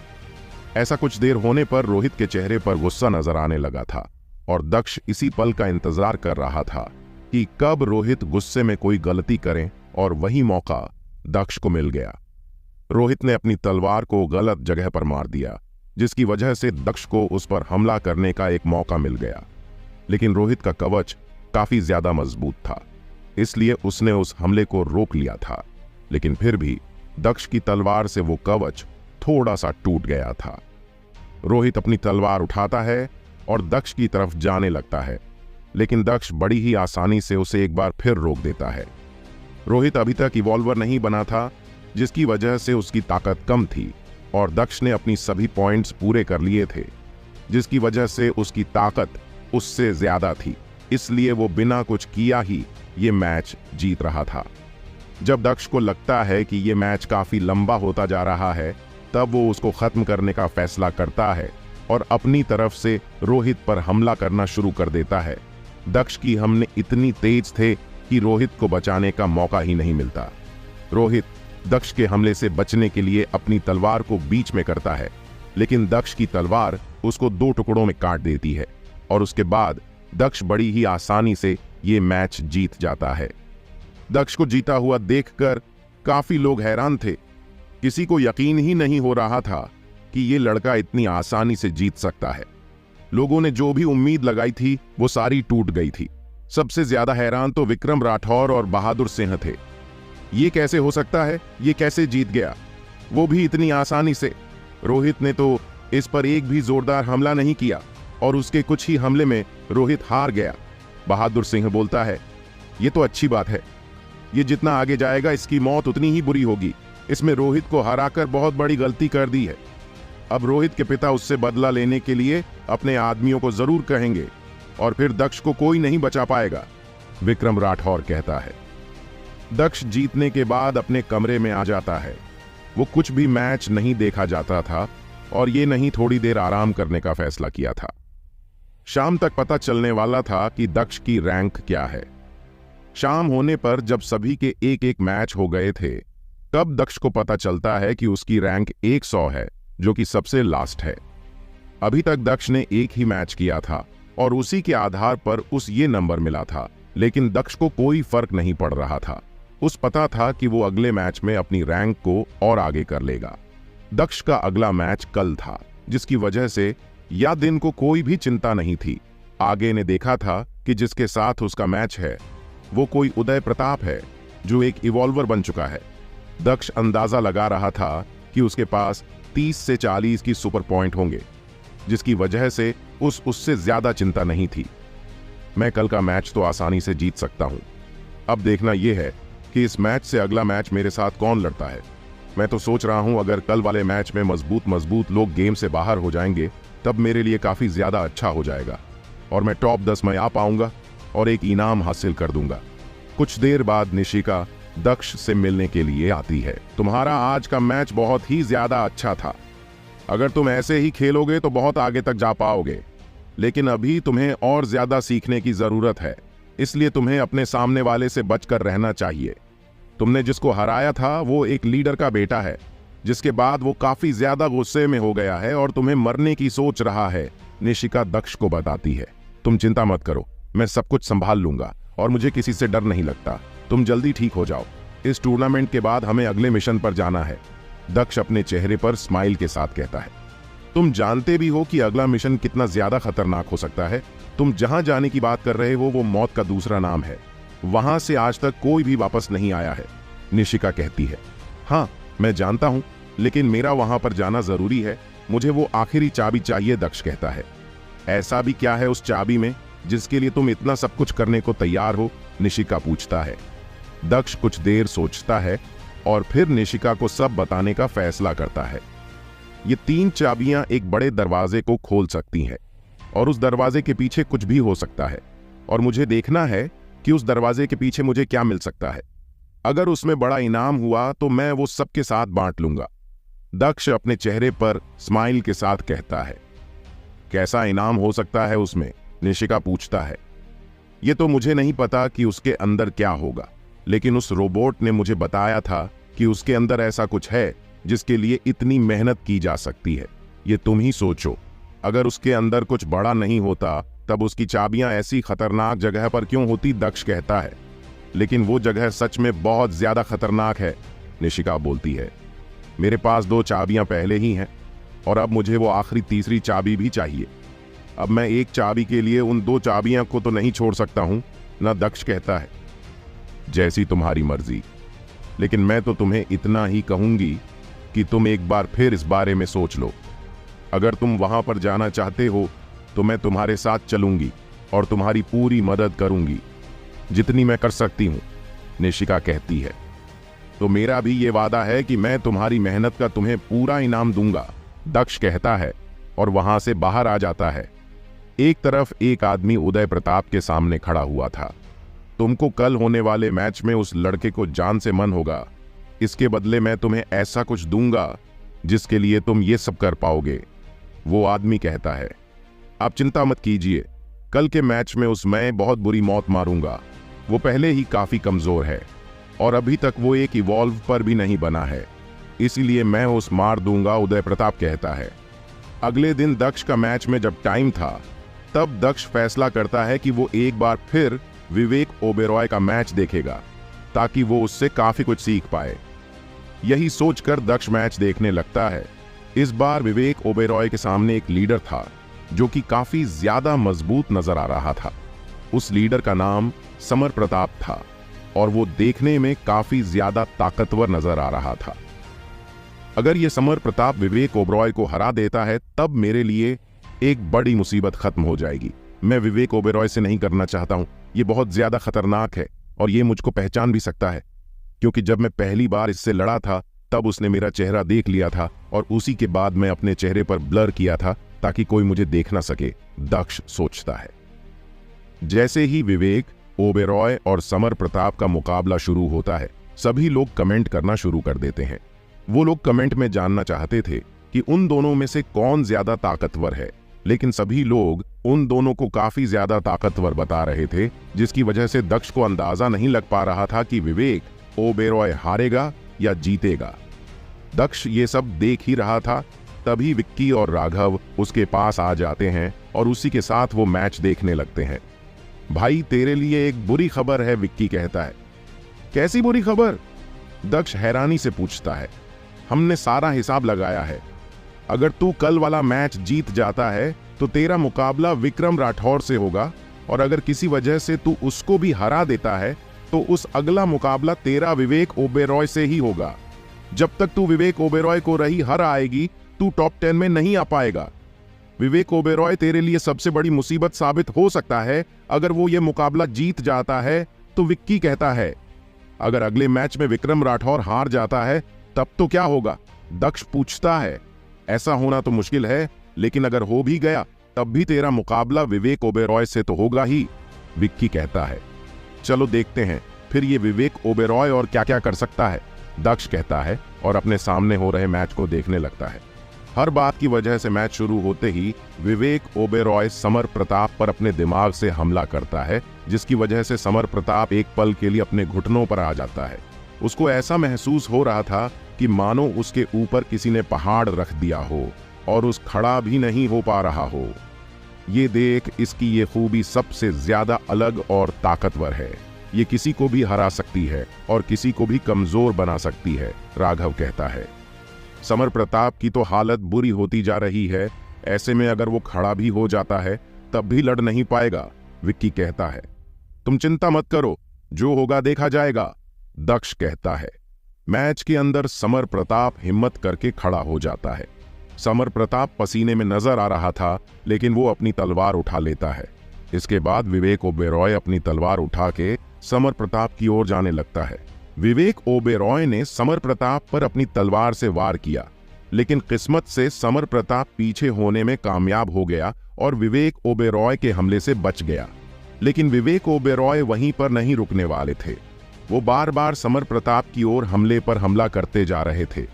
ऐसा कुछ देर होने पर रोहित के चेहरे पर गुस्सा नजर आने लगा था और दक्ष इसी पल का इंतजार कर रहा था कि कब रोहित गुस्से में कोई गलती करे, और वही मौका दक्ष को मिल गया। रोहित ने अपनी तलवार को गलत जगह पर मार दिया, जिसकी वजह से दक्ष को उस पर हमला करने का एक मौका मिल गया। लेकिन रोहित का कवच काफी ज्यादा मजबूत था, इसलिए उसने उस हमले को रोक लिया था। लेकिन फिर भी दक्ष की तलवार से वो कवच थोड़ा सा टूट गया था। रोहित अपनी तलवार उठाता है और दक्ष की तरफ जाने लगता है, लेकिन दक्ष बड़ी ही आसानी से उसे एक बार फिर रोक देता है। रोहित अभी तक इवॉल्वर नहीं बना था, जिसकी वजह से उसकी ताकत कम थी, और दक्ष ने अपनी सभी पॉइंट्स पूरे कर लिए थे, जिसकी वजह से उसकी ताकत उससे ज्यादा थी। इसलिए वो बिना कुछ किया ही ये मैच जीत रहा था। जब दक्ष को लगता है कि ये मैच काफी लंबा होता जा रहा है, तब वो उसको खत्म करने का फैसला करता है और अपनी तरफ से रोहित पर हमला करना शुरू कर देता है। दक्ष की हमले इतनी तेज थे कि रोहित को बचाने का मौका ही नहीं मिलता। रोहित दक्ष के हमले से बचने के लिए अपनी तलवार को बीच में करता है, लेकिन दक्ष की तलवार उसको 2 टुकड़ों में काट देती है और उसके बाद दक्ष बड़ी ही आसानी से ये मैच जीत जाता है। दक्ष को जीता हुआ देखकर काफी लोग हैरान थे। किसी को यकीन ही नहीं हो रहा था कि ये लड़का इतनी आसानी से जीत सकता है। लोगों ने जो भी उम्मीद लगाई थी वो सारी टूट गई थी। सबसे ज्यादा हैरान तो विक्रम राठौर और बहादुर सिंह थे। ये कैसे हो सकता है? ये कैसे जीत गया, वो भी इतनी आसानी से? रोहित ने तो इस पर एक भी जोरदार हमला नहीं किया और उसके कुछ ही हमले में रोहित हार गया। बहादुर सिंह बोलता है, ये तो अच्छी बात है। ये जितना आगे जाएगा इसकी मौत उतनी ही बुरी होगी। इसमें रोहित को हराकर बहुत बड़ी गलती कर दी है। अब रोहित के पिता उससे बदला लेने के लिए अपने आदमियों को जरूर कहेंगे और फिर दक्ष को कोई नहीं बचा पाएगा, विक्रम राठौर कहता है। दक्ष जीतने के बाद अपने कमरे में आ जाता है। वो कुछ भी मैच नहीं देखा जाता था और ये नहीं थोड़ी देर आराम करने का फैसला किया था। शाम तक पता चलने वाला था कि दक्ष की रैंक क्या है। शाम होने पर जब सभी के एक एक मैच हो गए थे, तब दक्ष को पता चलता है कि उसकी रैंक 100 है, जो कि सबसे लास्ट है। अभी तक दक्ष ने एक ही मैच किया था और उसी के आधार पर उस ये नंबर मिला था, लेकिन दक्ष को कोई फर्क नहीं पड़ रहा था। उस पता था कि वो अगले मैच में अपनी रैंक को और आगे कर लेगा। दक्ष का अगला मैच कल था, जिसकी वजह से या दिन को कोई भी चिंता नहीं थी। आगे ने देखा था कि जिसके साथ उसका मैच है वो कोई उदय प्रताप है, जो एक इवॉल्वर बन चुका है। दक्ष अंदाजा लगा रहा था कि उसके पास 30 से 40 की सुपर पॉइंट होंगे, जिसकी वजह से उससे ज्यादा चिंता नहीं थी। मैं कल का मैच तो आसानी से जीत सकता हूं। अब देखना यह है कि इस मैच से अगला मैच मेरे साथ कौन लड़ता है। मैं तो सोच रहा हूं अगर कल वाले मैच में मजबूत लोग गेम से बाहर हो जाएंगे, तब मेरे लिए काफी ज्यादा अच्छा हो जाएगा और मैं टॉप 10 में आ पाऊंगा और एक इनाम हासिल कर दूंगा। कुछ देर बाद निशिका दक्ष से मिलने के लिए आती है। तुम्हारा आज का मैच बहुत ही ज्यादा अच्छा था। अगर तुम ऐसे ही खेलोगे तो बहुत आगे तक जा पाओगे, लेकिन अभी तुम्हें और ज्यादा सीखने की जरूरत है, इसलिए तुम्हें अपने सामने वाले से बचकर रहना चाहिए। तुमने जिसको हराया था वो एक लीडर का बेटा है, जिसके बाद वो काफी ज्यादा गुस्से में हो गया है और तुम्हें मरने की सोच रहा है, निशिका दक्ष को बताती है। तुम चिंता मत करो, मैं सब कुछ संभाल लूंगा और मुझे किसी से डर नहीं लगता। तुम जल्दी ठीक हो जाओ। इस टूर्नामेंट के बाद हमें अगले मिशन पर जाना है, दक्ष अपने चेहरे पर स्माइल के साथ कहता है। तुम जानते भी हो कि अगला मिशन कितना ज्यादा खतरनाक हो सकता है। तुम जहां जाने की बात कर रहे हो वो मौत का दूसरा नाम है। वहां से आज तक कोई भी वापस नहीं आया है। निशिका कहती है, हाँ मैं जानता हूं, लेकिन मेरा वहां पर जाना जरूरी है। मुझे वो आखिरी चाबी चाहिए, दक्ष कहता है। ऐसा भी क्या है उस चाबी में जिसके लिए तुम इतना सब कुछ करने को तैयार हो? निशिका पूछता है। दक्ष कुछ देर सोचता है और फिर निशिका को सब बताने का फैसला करता है। ये 3 चाबियां एक बड़े दरवाजे को खोल सकती हैं और उस दरवाजे के पीछे कुछ भी हो सकता है, और मुझे देखना है कि उस दरवाजे के पीछे मुझे क्या मिल सकता है। अगर उसमें बड़ा इनाम हुआ तो मैं वो सबके साथ बांट लूंगा। दक्ष अपने चेहरे पर स्माइल के साथ कहता है। कैसा इनाम हो सकता है उसमें? निशिका पूछता है। ये तो मुझे नहीं पता कि उसके अंदर क्या होगा, लेकिन उस रोबोट ने मुझे बताया था कि उसके अंदर ऐसा कुछ है जिसके लिए इतनी मेहनत की जा सकती है। ये तुम ही सोचो, अगर उसके अंदर कुछ बड़ा नहीं होता तब उसकी चाबियां ऐसी खतरनाक जगह पर क्यों होती? दक्ष कहता है। लेकिन वो जगह सच में बहुत ज्यादा खतरनाक है, निशिका बोलती है। मेरे पास 2 चाबियां पहले ही हैं और अब मुझे वो आखिरी तीसरी चाबी भी चाहिए। अब मैं एक चाबी के लिए उन 2 चाबियां को तो नहीं छोड़ सकता हूं ना, दक्ष कहता है। जैसी तुम्हारी मर्जी, लेकिन मैं तो तुम्हें इतना ही कहूंगी कि तुम एक बार फिर इस बारे में सोच लो। अगर तुम वहां पर जाना चाहते हो तो मैं तुम्हारे साथ चलूंगी और तुम्हारी पूरी मदद करूंगी, जितनी मैं कर सकती हूं, निशिका कहती है। तो मेरा भी ये वादा है कि मैं तुम्हारी मेहनत का तुम्हें पूरा इनाम दूंगा, दक्ष कहता है और वहां से बाहर आ जाता है। एक तरफ एक आदमी उदय प्रताप के सामने खड़ा हुआ था। तुमको कल होने वाले मैच में उस लड़के को जान से मन होगा। इसके बदले मैं तुम्हें ऐसा कुछ दूंगा जिसके लिए तुम ये सब कर पाओगे, वो आदमी कहता है। आप चिंता मत कीजिए, कल के मैच में मैं बहुत बुरी मौत मारूंगा। वो पहले ही काफी कमजोर है और अभी तक वो एक इवॉल्व पर भी नहीं बना है, इसीलिए मैं उस मार दूंगा, उदय प्रताप कहता है। अगले दिन दक्ष का मैच में जब टाइम था तब दक्ष फैसला करता है कि वो एक बार फिर विवेक ओबेरॉय का मैच देखेगा ताकि वो उससे काफी कुछ सीख पाए। यही सोचकर दक्ष मैच देखने लगता है। इस बार विवेक ओबेरॉय के सामने एक लीडर था जो कि काफी ज्यादा मजबूत नजर आ रहा था। उस लीडर का नाम समर प्रताप था और वो देखने में काफी ज्यादा ताकतवर नजर आ रहा था। अगर ये समर प्रताप विवेक ओबेरॉय को हरा देता है तब मेरे लिए एक बड़ी मुसीबत खत्म हो जाएगी। मैं विवेक ओबेरॉय से नहीं करना चाहता हूं, ये बहुत ज्यादा खतरनाक है और ये मुझको पहचान भी सकता है, क्योंकि जब मैं पहली बार इससे लड़ा था तब उसने मेरा चेहरा देख लिया था और उसी के बाद मैं अपने चेहरे पर ब्लर किया था ताकि कोई मुझे देख ना सके, दक्ष सोचता है। जैसे ही विवेक ओबेरॉय और समर प्रताप का मुकाबला शुरू होता है, सभी लोग कमेंट करना शुरू कर देते हैं। वो लोग कमेंट में जानना चाहते थे कि उन दोनों में से कौन ज्यादा ताकतवर है, लेकिन सभी लोग उन दोनों को काफी ज्यादा ताकतवर बता रहे थे, जिसकी वजह से दक्ष को अंदाजा नहीं लग पा रहा था कि विवेक ओबेरॉय हारेगा या जीतेगा। दक्ष ये सब देख ही रहा था, तभी विक्की और राघव उसके पास आ जाते हैं और उसी के साथ वो मैच देखने लगते हैं। भाई तेरे लिए एक बुरी खबर है, विक्की कहता है। कैसी बुरी खबर? दक्ष हैरानी से पूछता है। हमने सारा हिसाब लगाया है, अगर तू कल वाला मैच जीत जाता है तो तेरा मुकाबला विक्रम राठौर से होगा, और अगर किसी वजह से तू उसको भी हरा देता है तो उस अगला मुकाबला तेरा विवेक ओबेरॉय से ही होगा। जब तक तू विवेक ओबेरॉय को रही हर आएगी तू टॉप 10 में नहीं आ पाएगा। विवेक ओबेरॉय तेरे लिए सबसे बड़ी मुसीबत साबित हो सकता है अगर वो ये मुकाबला जीत जाता है, तो विक्की कहता है। अगर अगले मैच में विक्रम राठौर हार जाता है तब तो क्या होगा? दक्ष पूछता है। ऐसा होना तो मुश्किल है, लेकिन अगर हो भी गया तब भी तेरा मुकाबला विवेक ओबेरॉय से तो होगा ही, विक्की कहता है। चलो देखते हैं फिर ये विवेक ओबेरॉय और क्या क्या कर सकता है, दक्ष कहता है और अपने सामने हो रहे मैच को देखने लगता है। हर बात की वजह से मैच शुरू होते ही विवेक ओबेरॉय समर प्रताप पर अपने दिमाग से हमला करता है, जिसकी वजह से समर प्रताप एक पल के लिए अपने घुटनों पर आ जाता है। उसको ऐसा महसूस हो रहा था कि मानो उसके ऊपर किसी ने पहाड़ रख दिया हो और उस खड़ा भी नहीं हो पा रहा हो। ये देख इसकी ये खूबी सबसे ज्यादा अलग और ताकतवर है। ये किसी को भी हरा सकती है और किसी को भी कमजोर बना सकती है, राघव कहता है। समर प्रताप की तो हालत बुरी होती जा रही है, ऐसे में अगर वो खड़ा भी हो जाता है तब भी लड़ नहीं पाएगा, विक्की कहता है। तुम चिंता मत करो, मैं तुम्हारे साथ हूं, दक्ष कहता है। जो होगा देखा जाएगा, दक्ष कहता है। मैच के अंदर समर प्रताप हिम्मत करके खड़ा हो जाता है। समर प्रताप पसीने में नजर आ रहा था, लेकिन वो अपनी तलवार उठा लेता है। इसके बाद विवेक ओबेरॉय अपनी तलवार उठा के समर प्रताप की ओर जाने लगता है। विवेक ओबेरॉय ने समर प्रताप पर अपनी तलवार से वार किया, लेकिन किस्मत से समर प्रताप पीछे होने में कामयाब हो गया और विवेक ओबेरॉय के हमले से बच गया। लेकिन विवेक ओबेरॉय वहीं पर नहीं रुकने वाले थे। वो बार बार समर प्रताप की ओर हमले पर हमला करते जा रहे थे,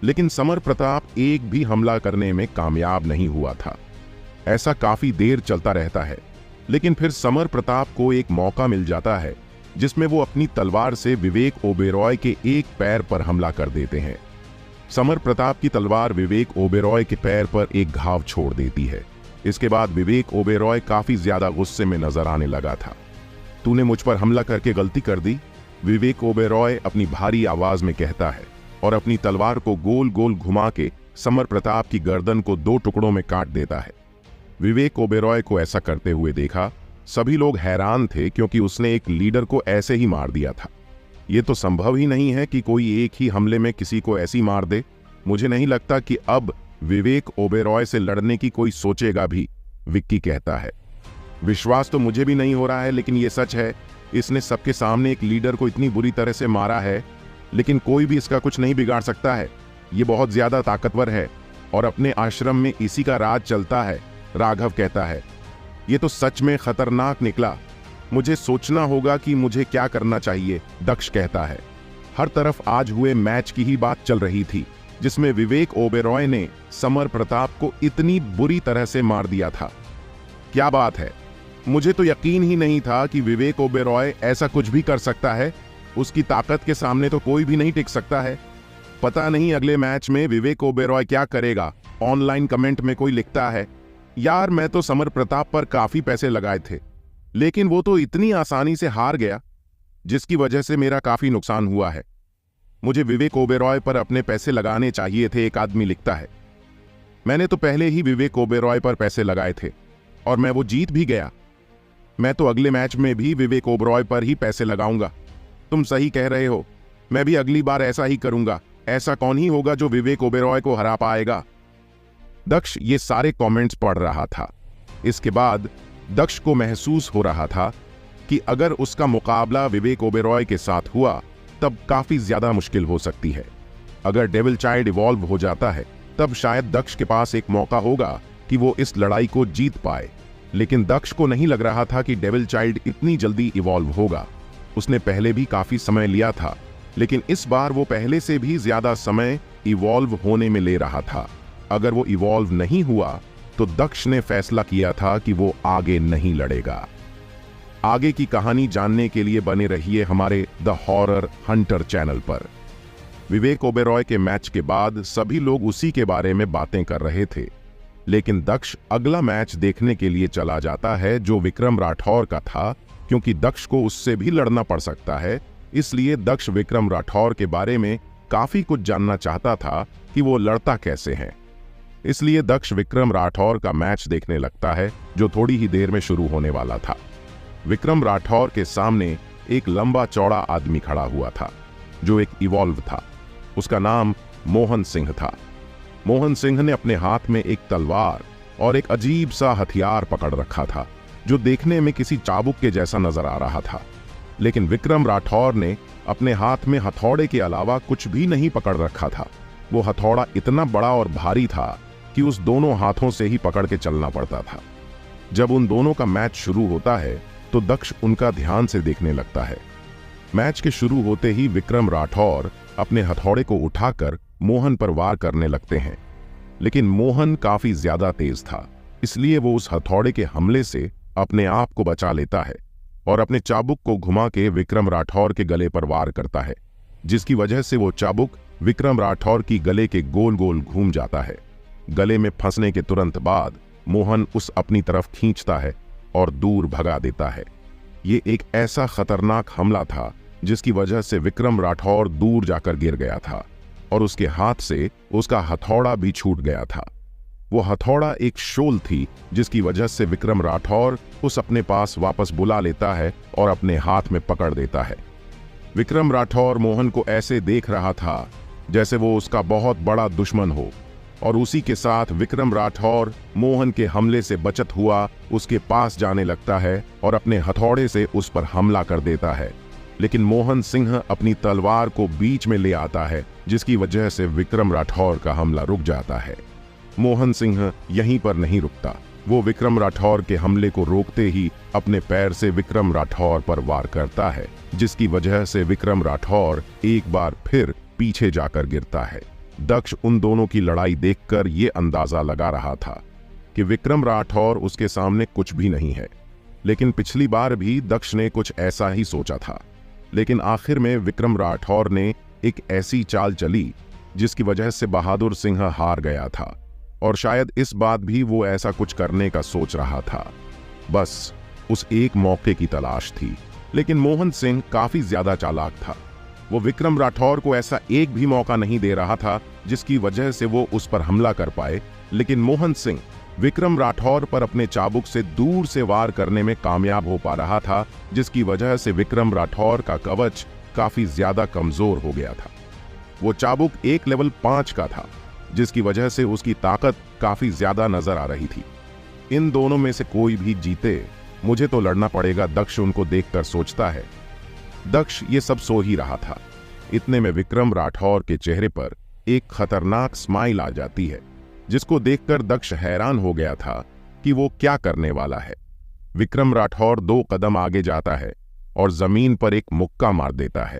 लेकिन समर प्रताप एक भी हमला करने में कामयाब नहीं हुआ था। ऐसा काफी देर चलता रहता है, लेकिन फिर समर प्रताप को एक मौका मिल जाता है जिसमें वो अपनी तलवार से विवेक ओबेरॉय के एक पैर पर हमला कर देते हैं। समर प्रताप की तलवार विवेक ओबेरॉय के पैर पर एक घाव छोड़ देती है। इसके बाद विवेक ओबेरॉय काफी ज्यादा गुस्से में नजर आने लगा था। तूने मुझ पर हमला करके गलती कर दी, विवेक ओबेरॉय अपनी भारी आवाज में कहता है और अपनी तलवार को गोल गोल घुमा के समर प्रताप की गर्दन को 2 टुकड़ों में काट देता है। विवेक ओबेरॉय को ऐसा करते हुए देखा सभी लोग हैरान थे, क्योंकि उसने एक लीडर को ऐसे ही मार दिया था। यह तो संभव ही नहीं है कि कोई एक ही हमले में किसी को ऐसी मार दे। मुझे नहीं लगता कि अब विवेक ओबेरॉय से लड़ने की कोई सोचेगा भी, विक्की कहता है। विश्वास तो मुझे भी नहीं हो रहा है, लेकिन यह सच है, इसने सबके सामने एक लीडर को इतनी बुरी तरह से मारा है, लेकिन कोई भी इसका कुछ नहीं बिगाड़ सकता है। ये बहुत ज्यादा ताकतवर है और अपने आश्रम में इसी का राज चलता है, राघव कहता है। ये तो सच में खतरनाक निकला। मुझे सोचना होगा कि मुझे क्या करना चाहिए, दक्ष कहता है। हर तरफ आज हुए मैच की ही बात चल रही थी, जिसमें विवेक ओबेरॉय ने समर प्रताप को इतनी बुरी तरह से मार दिया था। क्या बात है, मुझे तो यकीन ही नहीं था कि विवेक ओबेरॉय ऐसा कुछ भी कर सकता है। उसकी ताकत के सामने तो कोई भी नहीं टिक सकता है। पता नहीं अगले मैच में विवेक ओबेरॉय क्या करेगा। ऑनलाइन कमेंट में कोई लिखता है, यार मैं तो समर प्रताप पर काफी पैसे लगाए थे, लेकिन वो तो इतनी आसानी से हार गया, जिसकी वजह से मेरा काफी नुकसान हुआ है। मुझे विवेक ओबेरॉय पर अपने पैसे लगाने चाहिए थे, एक आदमी लिखता है। मैंने तो पहले ही विवेक ओबेरॉय पर पैसे लगाए थे और मैं वो जीत भी गया। मैं तो अगले मैच में भी विवेक ओबेरॉय पर ही पैसे लगाऊंगा। तुम सही कह रहे हो, मैं भी अगली बार ऐसा ही करूंगा। ऐसा कौन ही होगा जो विवेक ओबेरॉय को हरा पाएगा। दक्ष ये सारे कमेंट्स पढ़ रहा था। इसके बाद दक्ष को महसूस हो रहा था कि अगर उसका मुकाबला विवेक ओबेरॉय के साथ हुआ तब काफी ज्यादा मुश्किल हो सकती है। अगर डेविल चाइल्ड इवॉल्व हो जाता है तब शायद दक्ष के पास एक मौका होगा कि वो इस लड़ाई को जीत पाए, लेकिन दक्ष को नहीं लग रहा था कि डेविल चाइल्ड इतनी जल्दी इवॉल्व होगा। उसने पहले भी काफी समय लिया था, लेकिन इस बार वो पहले से भी ज्यादा समय इवॉल्व होने में ले रहा था। अगर वो इवॉल्व नहीं हुआ तो दक्ष ने फैसला किया था कि वो आगे नहीं लड़ेगा। आगे की कहानी जानने के लिए बने रहिए हमारे द हॉरर हंटर चैनल पर। विवेक ओबेरॉय के मैच के बाद सभी लोग उसी के बारे में बातें कर रहे थे, लेकिन दक्ष अगला मैच देखने के लिए चला जाता है जो विक्रम राठौर का था। क्योंकि दक्ष को उससे भी लड़ना पड़ सकता है, इसलिए दक्ष विक्रम राठौर के बारे में काफी कुछ जानना चाहता था कि वो लड़ता कैसे है। इसलिए दक्ष विक्रम राठौर का मैच देखने लगता है, जो थोड़ी ही देर में शुरू होने वाला था। विक्रम राठौर के सामने एक लंबा चौड़ा आदमी खड़ा हुआ था, जो एक इवॉल्व था। उसका नाम मोहन सिंह था। मोहन सिंह ने अपने हाथ में एक तलवार और एक अजीब सा हथियार पकड़ रखा था, जो देखने में किसी चाबुक के जैसा नजर आ रहा था। लेकिन विक्रम राठौर ने अपने हाथ में हथौड़े के अलावा कुछ भी नहीं पकड़ रखा था। वो हथौड़ा इतना बड़ा और भारी था कि उस दोनों हाथों से ही पकड़ के चलना पड़ता था। जब उन दोनों का मैच शुरू होता है तो दक्ष उनका ध्यान से देखने लगता है। मैच के शुरू होते ही विक्रम राठौर अपने हथौड़े को उठाकर मोहन पर वार करने लगते हैं, लेकिन मोहन काफी ज्यादा तेज था, इसलिए वो उस हथौड़े के हमले से अपने आप को बचा लेता है और अपने चाबुक को घुमा के विक्रम राठौर के गले पर वार करता है, जिसकी वजह से वो चाबुक विक्रम राठौर की गले के गोल गोल घूम जाता है। गले में फंसने के तुरंत बाद मोहन उस अपनी तरफ खींचता है और दूर भगा देता है। ये एक ऐसा खतरनाक हमला था जिसकी वजह से विक्रम राठौर दूर जाकर गिर गया था और उसके हाथ से उसका हथौड़ा भी छूट गया था। वो हथौड़ा एक शोल थी जिसकी वजह से विक्रम राठौर उस अपने पास वापस बुला लेता है और अपने हाथ में पकड़ देता है। विक्रम राठौर मोहन को ऐसे देख रहा था जैसे वो उसका बहुत बड़ा दुश्मन हो, और उसी के साथ विक्रम राठौर मोहन के हमले से बचत हुआ उसके पास जाने लगता है और अपने हथौड़े से उस पर हमला कर देता है। लेकिन मोहन सिंह अपनी तलवार को बीच में ले आता है, जिसकी वजह से विक्रम राठौर का हमला रुक जाता है। मोहन सिंह यहीं पर नहीं रुकता, वो विक्रम राठौर के हमले को रोकते ही अपने पैर से विक्रम राठौर पर वार करता है, जिसकी वजह से विक्रम राठौर एक बार फिर पीछे जाकर गिरता है। दक्ष उन दोनों की लड़ाई देखकर ये अंदाजा लगा रहा था कि विक्रम राठौर उसके सामने कुछ भी नहीं है, लेकिन पिछली बार भी दक्ष ने कुछ ऐसा ही सोचा था। लेकिन आखिर में विक्रम राठौर ने एक ऐसी चाल चली जिसकी वजह से बहादुर सिंह हार गया था, और शायद इस बात भी वो ऐसा कुछ करने का सोच रहा था। बस उस एक मौके की तलाश थी। लेकिन मोहन सिंह काफी ज्यादा चालाक था। वो विक्रम राठौर को ऐसा एक भी मौका नहीं दे रहा था जिसकी वजह से वो उस पर हमला कर पाए। लेकिन मोहन सिंह विक्रम राठौर पर अपने चाबुक से दूर से वार करने में कामयाब हो पा रहा था, जिसकी वजह से विक्रम राठौर का कवच काफी ज्यादा कमजोर हो गया था। वो चाबुक एक लेवल 5 का था, जिसकी वजह से उसकी ताकत काफी ज्यादा नजर आ रही थी। इन दोनों में से कोई भी जीते, मुझे तो लड़ना पड़ेगा, दक्ष उनको देखकर सोचता है। दक्ष ये सब सो ही रहा था। इतने में विक्रम राठौर के चेहरे पर एक खतरनाक स्माइल आ जाती है, जिसको देखकर दक्ष हैरान हो गया था कि वो क्या करने वाला है। विक्रम राठौर 2 कदम आगे जाता है और जमीन पर एक मुक्का मार देता है।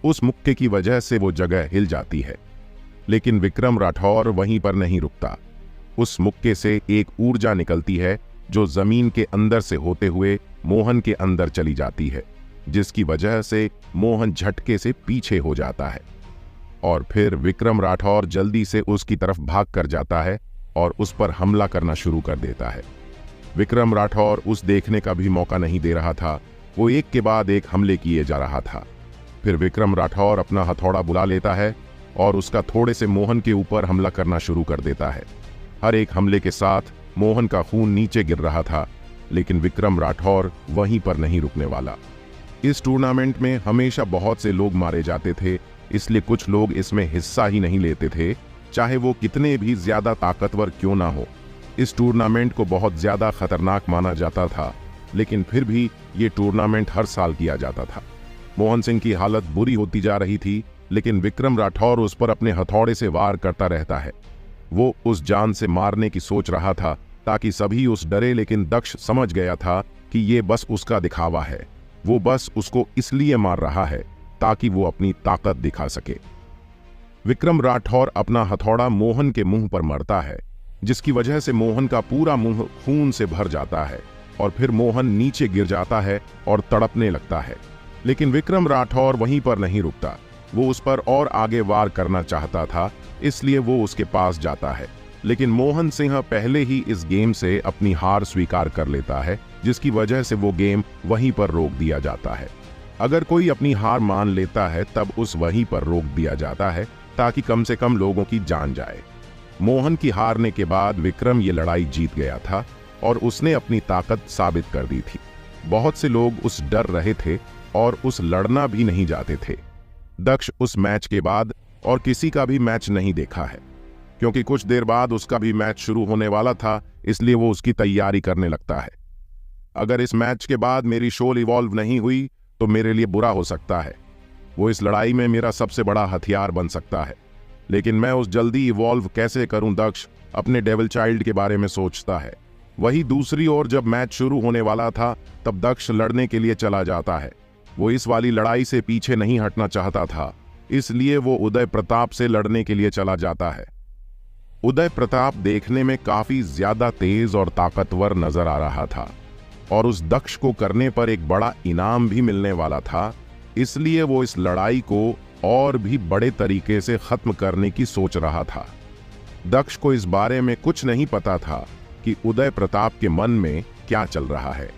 उस मुक्के की वजह से वो जगह हिल जाती है, लेकिन विक्रम राठौर वहीं पर नहीं रुकता। उस मुक्के से एक ऊर्जा निकलती है जो जमीन के अंदर से होते हुए मोहन के अंदर चली जाती है, जिसकी वजह से मोहन झटके से पीछे हो जाता है। और फिर विक्रम राठौर जल्दी से उसकी तरफ भाग कर जाता है और उस पर हमला करना शुरू कर देता है। विक्रम राठौर उस देखने का भी मौका नहीं दे रहा था, वो एक के बाद एक हमले किए जा रहा था। फिर विक्रम राठौर अपना हथौड़ा बुला लेता है और उसका थोड़े से मोहन के ऊपर हमला करना शुरू कर देता है। हर एक हमले के साथ मोहन का खून नीचे गिर रहा था, लेकिन विक्रम राठौर वहीं पर नहीं रुकने वाला। इस टूर्नामेंट में हमेशा बहुत से लोग मारे जाते थे, इसलिए कुछ लोग इसमें हिस्सा ही नहीं लेते थे, चाहे वो कितने भी ज्यादा ताकतवर क्यों ना हो। इस टूर्नामेंट को बहुत ज्यादा खतरनाक माना जाता था, लेकिन फिर भी ये टूर्नामेंट हर साल किया जाता था। मोहन सिंह की हालत बुरी होती जा रही थी, लेकिन विक्रम राठौर उस पर अपने हथौड़े से वार करता रहता है। वो उस जान से मारने की सोच रहा था ताकि सभी उस डरे, लेकिन दक्ष समझ गया था कि ये बस उसका दिखावा है। वो बस उसको इसलिए मार रहा है ताकि वो अपनी ताकत दिखा सके। विक्रम राठौर अपना हथौड़ा मोहन के मुंह पर मारता है, जिसकी वजह से मोहन का पूरा मुंह खून से भर जाता है और फिर मोहन नीचे गिर जाता है और तड़पने लगता है। लेकिन विक्रम राठौर वहीं पर नहीं रुकता, वो उस पर और आगे वार करना चाहता था, इसलिए वो उसके पास जाता है। लेकिन मोहन सिंह पहले ही इस गेम से अपनी हार स्वीकार कर लेता है, जिसकी वजह से वो गेम वहीं पर रोक दिया जाता है। अगर कोई अपनी हार मान लेता है तब उस वहीं पर रोक दिया जाता है ताकि कम से कम लोगों की जान जाए। मोहन की हारने के बाद विक्रम ये लड़ाई जीत गया था और उसने अपनी ताकत साबित कर दी थी। बहुत से लोग उस डर रहे थे और उस लड़ना भी नहीं जाते थे। दक्ष उस मैच के बाद और किसी का भी मैच नहीं देखा है, क्योंकि कुछ देर बाद उसका भी मैच शुरू होने वाला था, इसलिए वो उसकी तैयारी करने लगता है। अगर इस मैच के बाद मेरी शोल इवॉल्व नहीं हुई तो मेरे लिए बुरा हो सकता है। वो इस लड़ाई में मेरा सबसे बड़ा हथियार बन सकता है, लेकिन मैं उस जल्दी इवॉल्व कैसे करूं, दक्ष अपने डेविल चाइल्ड के बारे में सोचता है। वही दूसरी ओर जब मैच शुरू होने वाला था तब दक्ष लड़ने के लिए चला जाता है। वो इस वाली लड़ाई से पीछे नहीं हटना चाहता था, इसलिए वो उदय प्रताप से लड़ने के लिए चला जाता है। उदय प्रताप देखने में काफी ज्यादा तेज और ताकतवर नजर आ रहा था और उस दक्ष को करने पर एक बड़ा इनाम भी मिलने वाला था, इसलिए वो इस लड़ाई को और भी बड़े तरीके से खत्म करने की सोच रहा था। दक्ष को इस बारे में कुछ नहीं पता था कि उदय प्रताप के मन में क्या चल रहा है।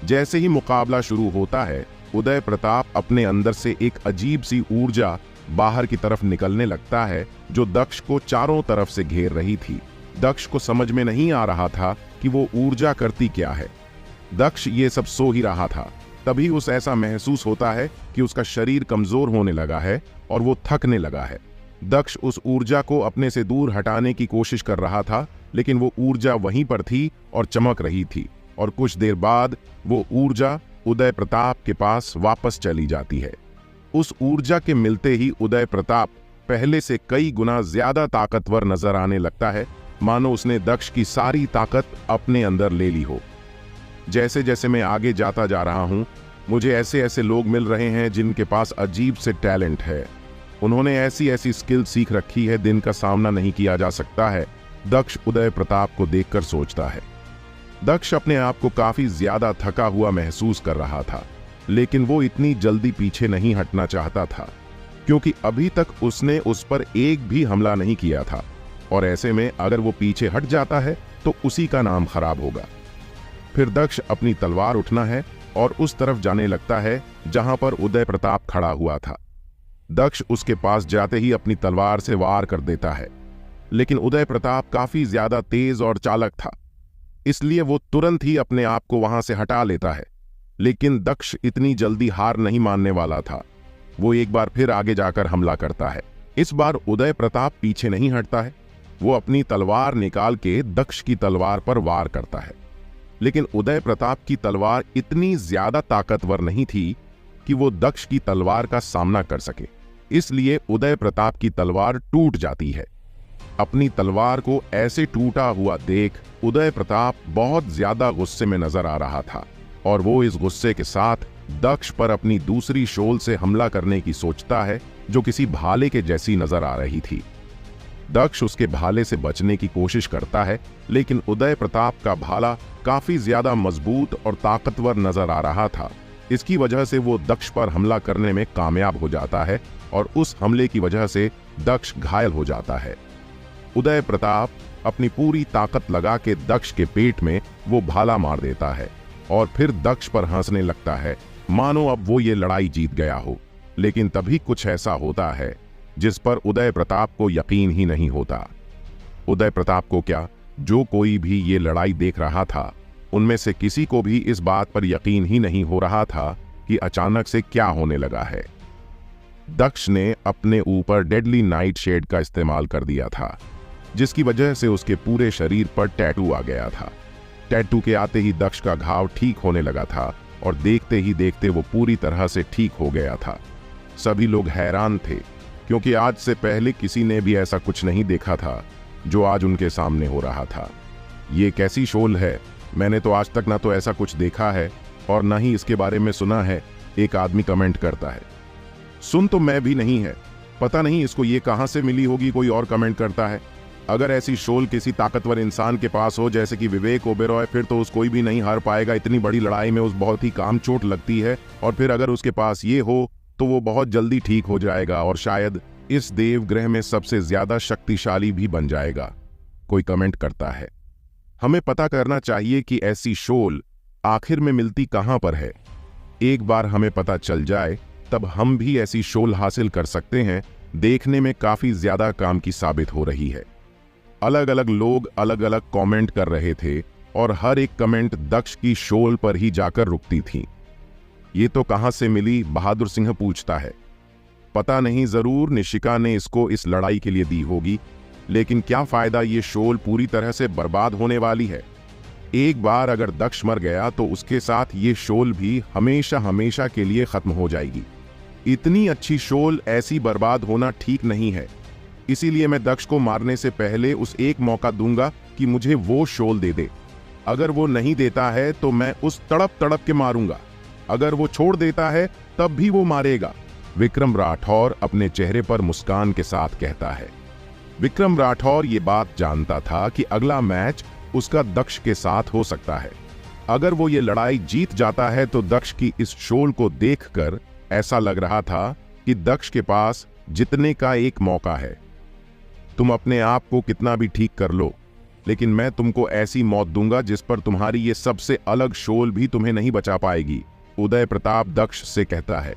जैसे ही मुकाबला शुरू होता है, उदय प्रताप अपने अंदर से एक अजीब सी ऊर्जा बाहर की तरफ निकलने लगता है जो दक्ष को चारों तरफ से घेर रही थी। दक्ष को समझ में नहीं आ रहा था कि वो ऊर्जा करती क्या है। दक्ष ये सब सो ही रहा था, तभी उसे ऐसा महसूस होता है कि उसका शरीर कमजोर होने लगा है और वो थकने लगा है। दक्ष उस ऊर्जा को अपने से दूर हटाने की कोशिश कर रहा था, लेकिन वो ऊर्जा वहीं पर थी और चमक रही थी, और कुछ देर बाद वो ऊर्जा उदय प्रताप के पास वापस चली जाती है। उस ऊर्जा के मिलते ही उदय प्रताप पहले से कई गुना ज्यादा ताकतवर नजर आने लगता है, मानो उसने दक्ष की सारी ताकत अपने अंदर ले ली हो। जैसे जैसे मैं आगे जाता जा रहा हूं, मुझे ऐसे ऐसे लोग मिल रहे हैं जिनके पास अजीब से टैलेंट है। उन्होंने ऐसी ऐसी स्किल सीख रखी है जिनका सामना नहीं किया जा सकता है। दक्ष उदय प्रताप को देखकर सोचता है। दक्ष अपने आप को काफी ज्यादा थका हुआ महसूस कर रहा था, लेकिन वो इतनी जल्दी पीछे नहीं हटना चाहता था, क्योंकि अभी तक उसने उस पर एक भी हमला नहीं किया था, और ऐसे में अगर वो पीछे हट जाता है तो उसी का नाम खराब होगा। फिर दक्ष अपनी तलवार उठना है और उस तरफ जाने लगता है जहां पर उदय प्रताप खड़ा हुआ था। दक्ष उसके पास जाते ही अपनी तलवार से वार कर देता है, लेकिन उदय प्रताप काफी ज्यादा तेज और चालाक था, इसलिए वो तुरंत ही अपने आप को वहां से हटा लेता है। लेकिन दक्ष इतनी जल्दी हार नहीं मानने वाला था। वो एक बार फिर आगे जाकर हमला करता है। इस बार उदय प्रताप पीछे नहीं हटता है, वो अपनी तलवार निकाल के दक्ष की तलवार पर वार करता है। लेकिन उदय प्रताप की तलवार इतनी ज्यादा ताकतवर नहीं थी कि वो दक्ष की तलवार का सामना कर सके, इसलिए उदय प्रताप की तलवार टूट जाती है। अपनी तलवार को ऐसे टूटा हुआ देख उदय प्रताप बहुत ज्यादा गुस्से में नजर आ रहा था, और वो इस गुस्से के साथ दक्ष पर अपनी दूसरी शोल से हमला करने की सोचता है, जो किसी भाले के जैसी नजर आ रही थी। दक्ष उसके भाले से बचने की कोशिश करता है, लेकिन उदय प्रताप का भाला काफी ज्यादा मजबूत और ताकतवर नजर आ रहा था। इसकी वजह से वो दक्ष पर हमला करने में कामयाब हो जाता है, और उस हमले की वजह से दक्ष घायल हो जाता है। उदय प्रताप अपनी पूरी ताकत लगा के दक्ष के पेट में वो भाला मार देता है, और फिर दक्ष पर हंसने लगता है, मानो अब वो ये लड़ाई जीत गया हो। लेकिन तभी कुछ ऐसा होता है जिस पर उदय प्रताप को यकीन ही नहीं होता। उदय प्रताप को क्या, जो कोई भी ये लड़ाई देख रहा था, उनमें से किसी को भी इस बात पर यकीन ही नहीं हो रहा था कि अचानक से क्या होने लगा है। दक्ष ने अपने ऊपर डेडली नाइट शेड का इस्तेमाल कर दिया था, जिसकी वजह से उसके पूरे शरीर पर टैटू आ गया था। टैटू के आते ही दक्ष का घाव ठीक होने लगा था, और देखते ही देखते वो पूरी तरह से ठीक हो गया था। सभी लोग हैरान थे, क्योंकि आज से पहले किसी ने भी ऐसा कुछ नहीं देखा था जो आज उनके सामने हो रहा था। ये कैसी शोल है, मैंने तो आज तक ना तो ऐसा कुछ देखा है और ना ही इसके बारे में सुना है, एक आदमी कमेंट करता है। सुन तो मैं भी नहीं है, पता नहीं इसको ये कहां से मिली होगी, कोई और कमेंट करता है। अगर ऐसी शोल किसी ताकतवर इंसान के पास हो, जैसे कि विवेक ओबेरॉय, फिर तो उस कोई भी नहीं हार पाएगा। इतनी बड़ी लड़ाई में उस बहुत ही काम चोट लगती है, और फिर अगर उसके पास ये हो तो वो बहुत जल्दी ठीक हो जाएगा, और शायद इस देवग्रह में सबसे ज्यादा शक्तिशाली भी बन जाएगा, कोई कमेंट करता है। हमें पता करना चाहिए कि ऐसी शोल आखिर में मिलती कहां पर है। एक बार हमें पता चल जाए तब हम भी ऐसी शोल हासिल कर सकते हैं। देखने में काफी ज्यादा काम की साबित हो रही है। अलग अलग लोग अलग अलग कमेंट कर रहे थे, और हर एक कमेंट दक्ष की शोल पर ही जाकर रुकती थी। ये तो कहां से मिली, बहादुर सिंह पूछता है। पता नहीं, जरूर निशिका ने इसको इस लड़ाई के लिए दी होगी, लेकिन क्या फायदा, ये शोल पूरी तरह से बर्बाद होने वाली है। एक बार अगर दक्ष मर गया तो उसके साथ ये शोल भी हमेशा हमेशा के लिए खत्म हो जाएगी। इतनी अच्छी शोल ऐसी बर्बाद होना ठीक नहीं है। इसीलिए मैं दक्ष को मारने से पहले उस एक मौका दूंगा कि मुझे वो शोल दे दे। अगर वो नहीं देता है तो मैं उस तड़प तड़प के मारूंगा। अगर वो छोड़ देता है तब भी वो मारेगा। विक्रम राठौर अपने चेहरे पर मुस्कान के साथ कहता है। विक्रम राठौर ये बात जानता था कि अगला मैच उसका दक्ष के साथ हो सकता है। अगर वो ये लड़ाई जीत जाता है तो दक्ष की इस शोल को देखकर ऐसा लग रहा था कि दक्ष के पास जीतने का एक मौका है। तुम अपने आप को कितना भी ठीक कर लो, लेकिन मैं तुमको ऐसी मौत दूंगा जिस पर तुम्हारी ये सबसे अलग शोल भी तुम्हें नहीं बचा पाएगी, उदय प्रताप दक्ष से कहता है।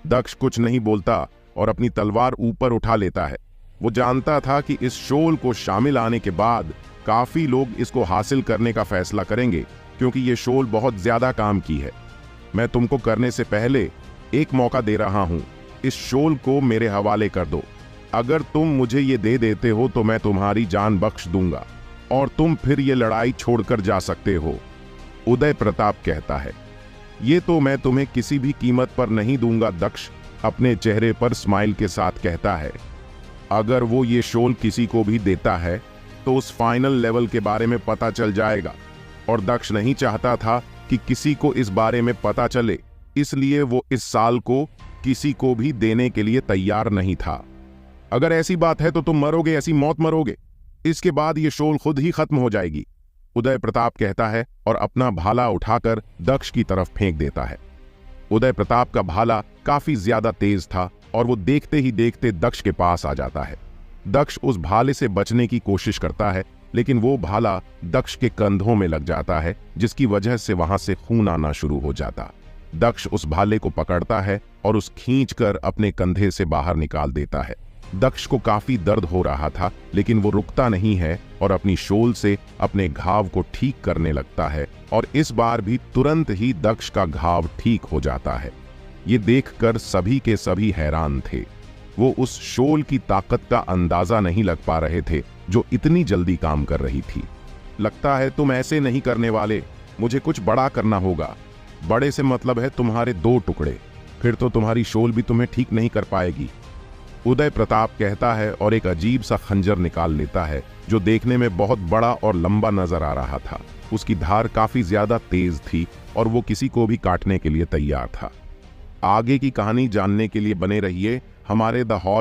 दक्ष कुछ नहीं बोलता और अपनी तलवार ऊपर उठा लेता है। वो जानता था कि इस शोल को शामिल आने के बाद काफी लोग इसको हासिल करने का फैसला करेंगे, क्योंकि ये शोल बहुत ज्यादा काम की है। मैं तुमको करने से पहले एक मौका दे रहा हूं, इस शोल को मेरे हवाले कर दो। अगर तुम मुझे ये दे देते हो तो मैं तुम्हारी जान बख्श दूंगा और तुम फिर ये लड़ाई छोड़कर जा सकते हो। उदय प्रताप कहता है, ये तो मैं तुम्हें किसी भी कीमत पर नहीं दूंगा। दक्ष अपने चेहरे पर स्माइल के साथ कहता है, अगर वो ये शोल किसी को भी देता है तो उस फाइनल लेवल के बारे में पता चल जाएगा, और दक्ष नहीं चाहता था कि किसी को इस बारे में पता चले, इसलिए वो इस साल को किसी को भी देने के लिए तैयार नहीं था। अगर ऐसी बात है तो तुम मरोगे, ऐसी मौत मरोगे, इसके बाद ये शोल खुद ही खत्म हो जाएगी। उदय प्रताप कहता है और अपना भाला उठाकर दक्ष की तरफ फेंक देता है। उदय प्रताप का भाला काफी ज्यादा तेज था और वो देखते ही देखते दक्ष के पास आ जाता है। दक्ष उस भाले से बचने की कोशिश करता है, लेकिन वो भाला दक्ष के कंधों में लग जाता है, जिसकी वजह से वहां से खून आना शुरू हो जाता। दक्ष उस भाले को पकड़ता है और उस खींचकर अपने कंधे से बाहर निकाल देता है। दक्ष को काफी दर्द हो रहा था, लेकिन वो रुकता नहीं है और अपनी शोल से अपने घाव को ठीक करने लगता है, और इस बार भी तुरंत ही दक्ष का घाव ठीक हो जाता है। ये देखकर सभी के सभी हैरान थे। वो उस शोल की ताकत का अंदाजा नहीं लग पा रहे थे जो इतनी जल्दी काम कर रही थी। लगता है तुम ऐसे नहीं करने वाले, मुझे कुछ बड़ा करना होगा। बड़े से मतलब है तुम्हारे 2 टुकड़े, फिर तो तुम्हारी शोल भी तुम्हें ठीक नहीं कर पाएगी। उदय प्रताप कहता है और एक अजीब सा खंजर निकाल लेता है, जो देखने में बहुत बड़ा और लंबा नजर आ रहा था। उसकी धार काफी ज्यादा तेज थी और वो किसी को भी काटने के लिए तैयार था। आगे की कहानी जानने के लिए बने रहिए हमारे द हॉर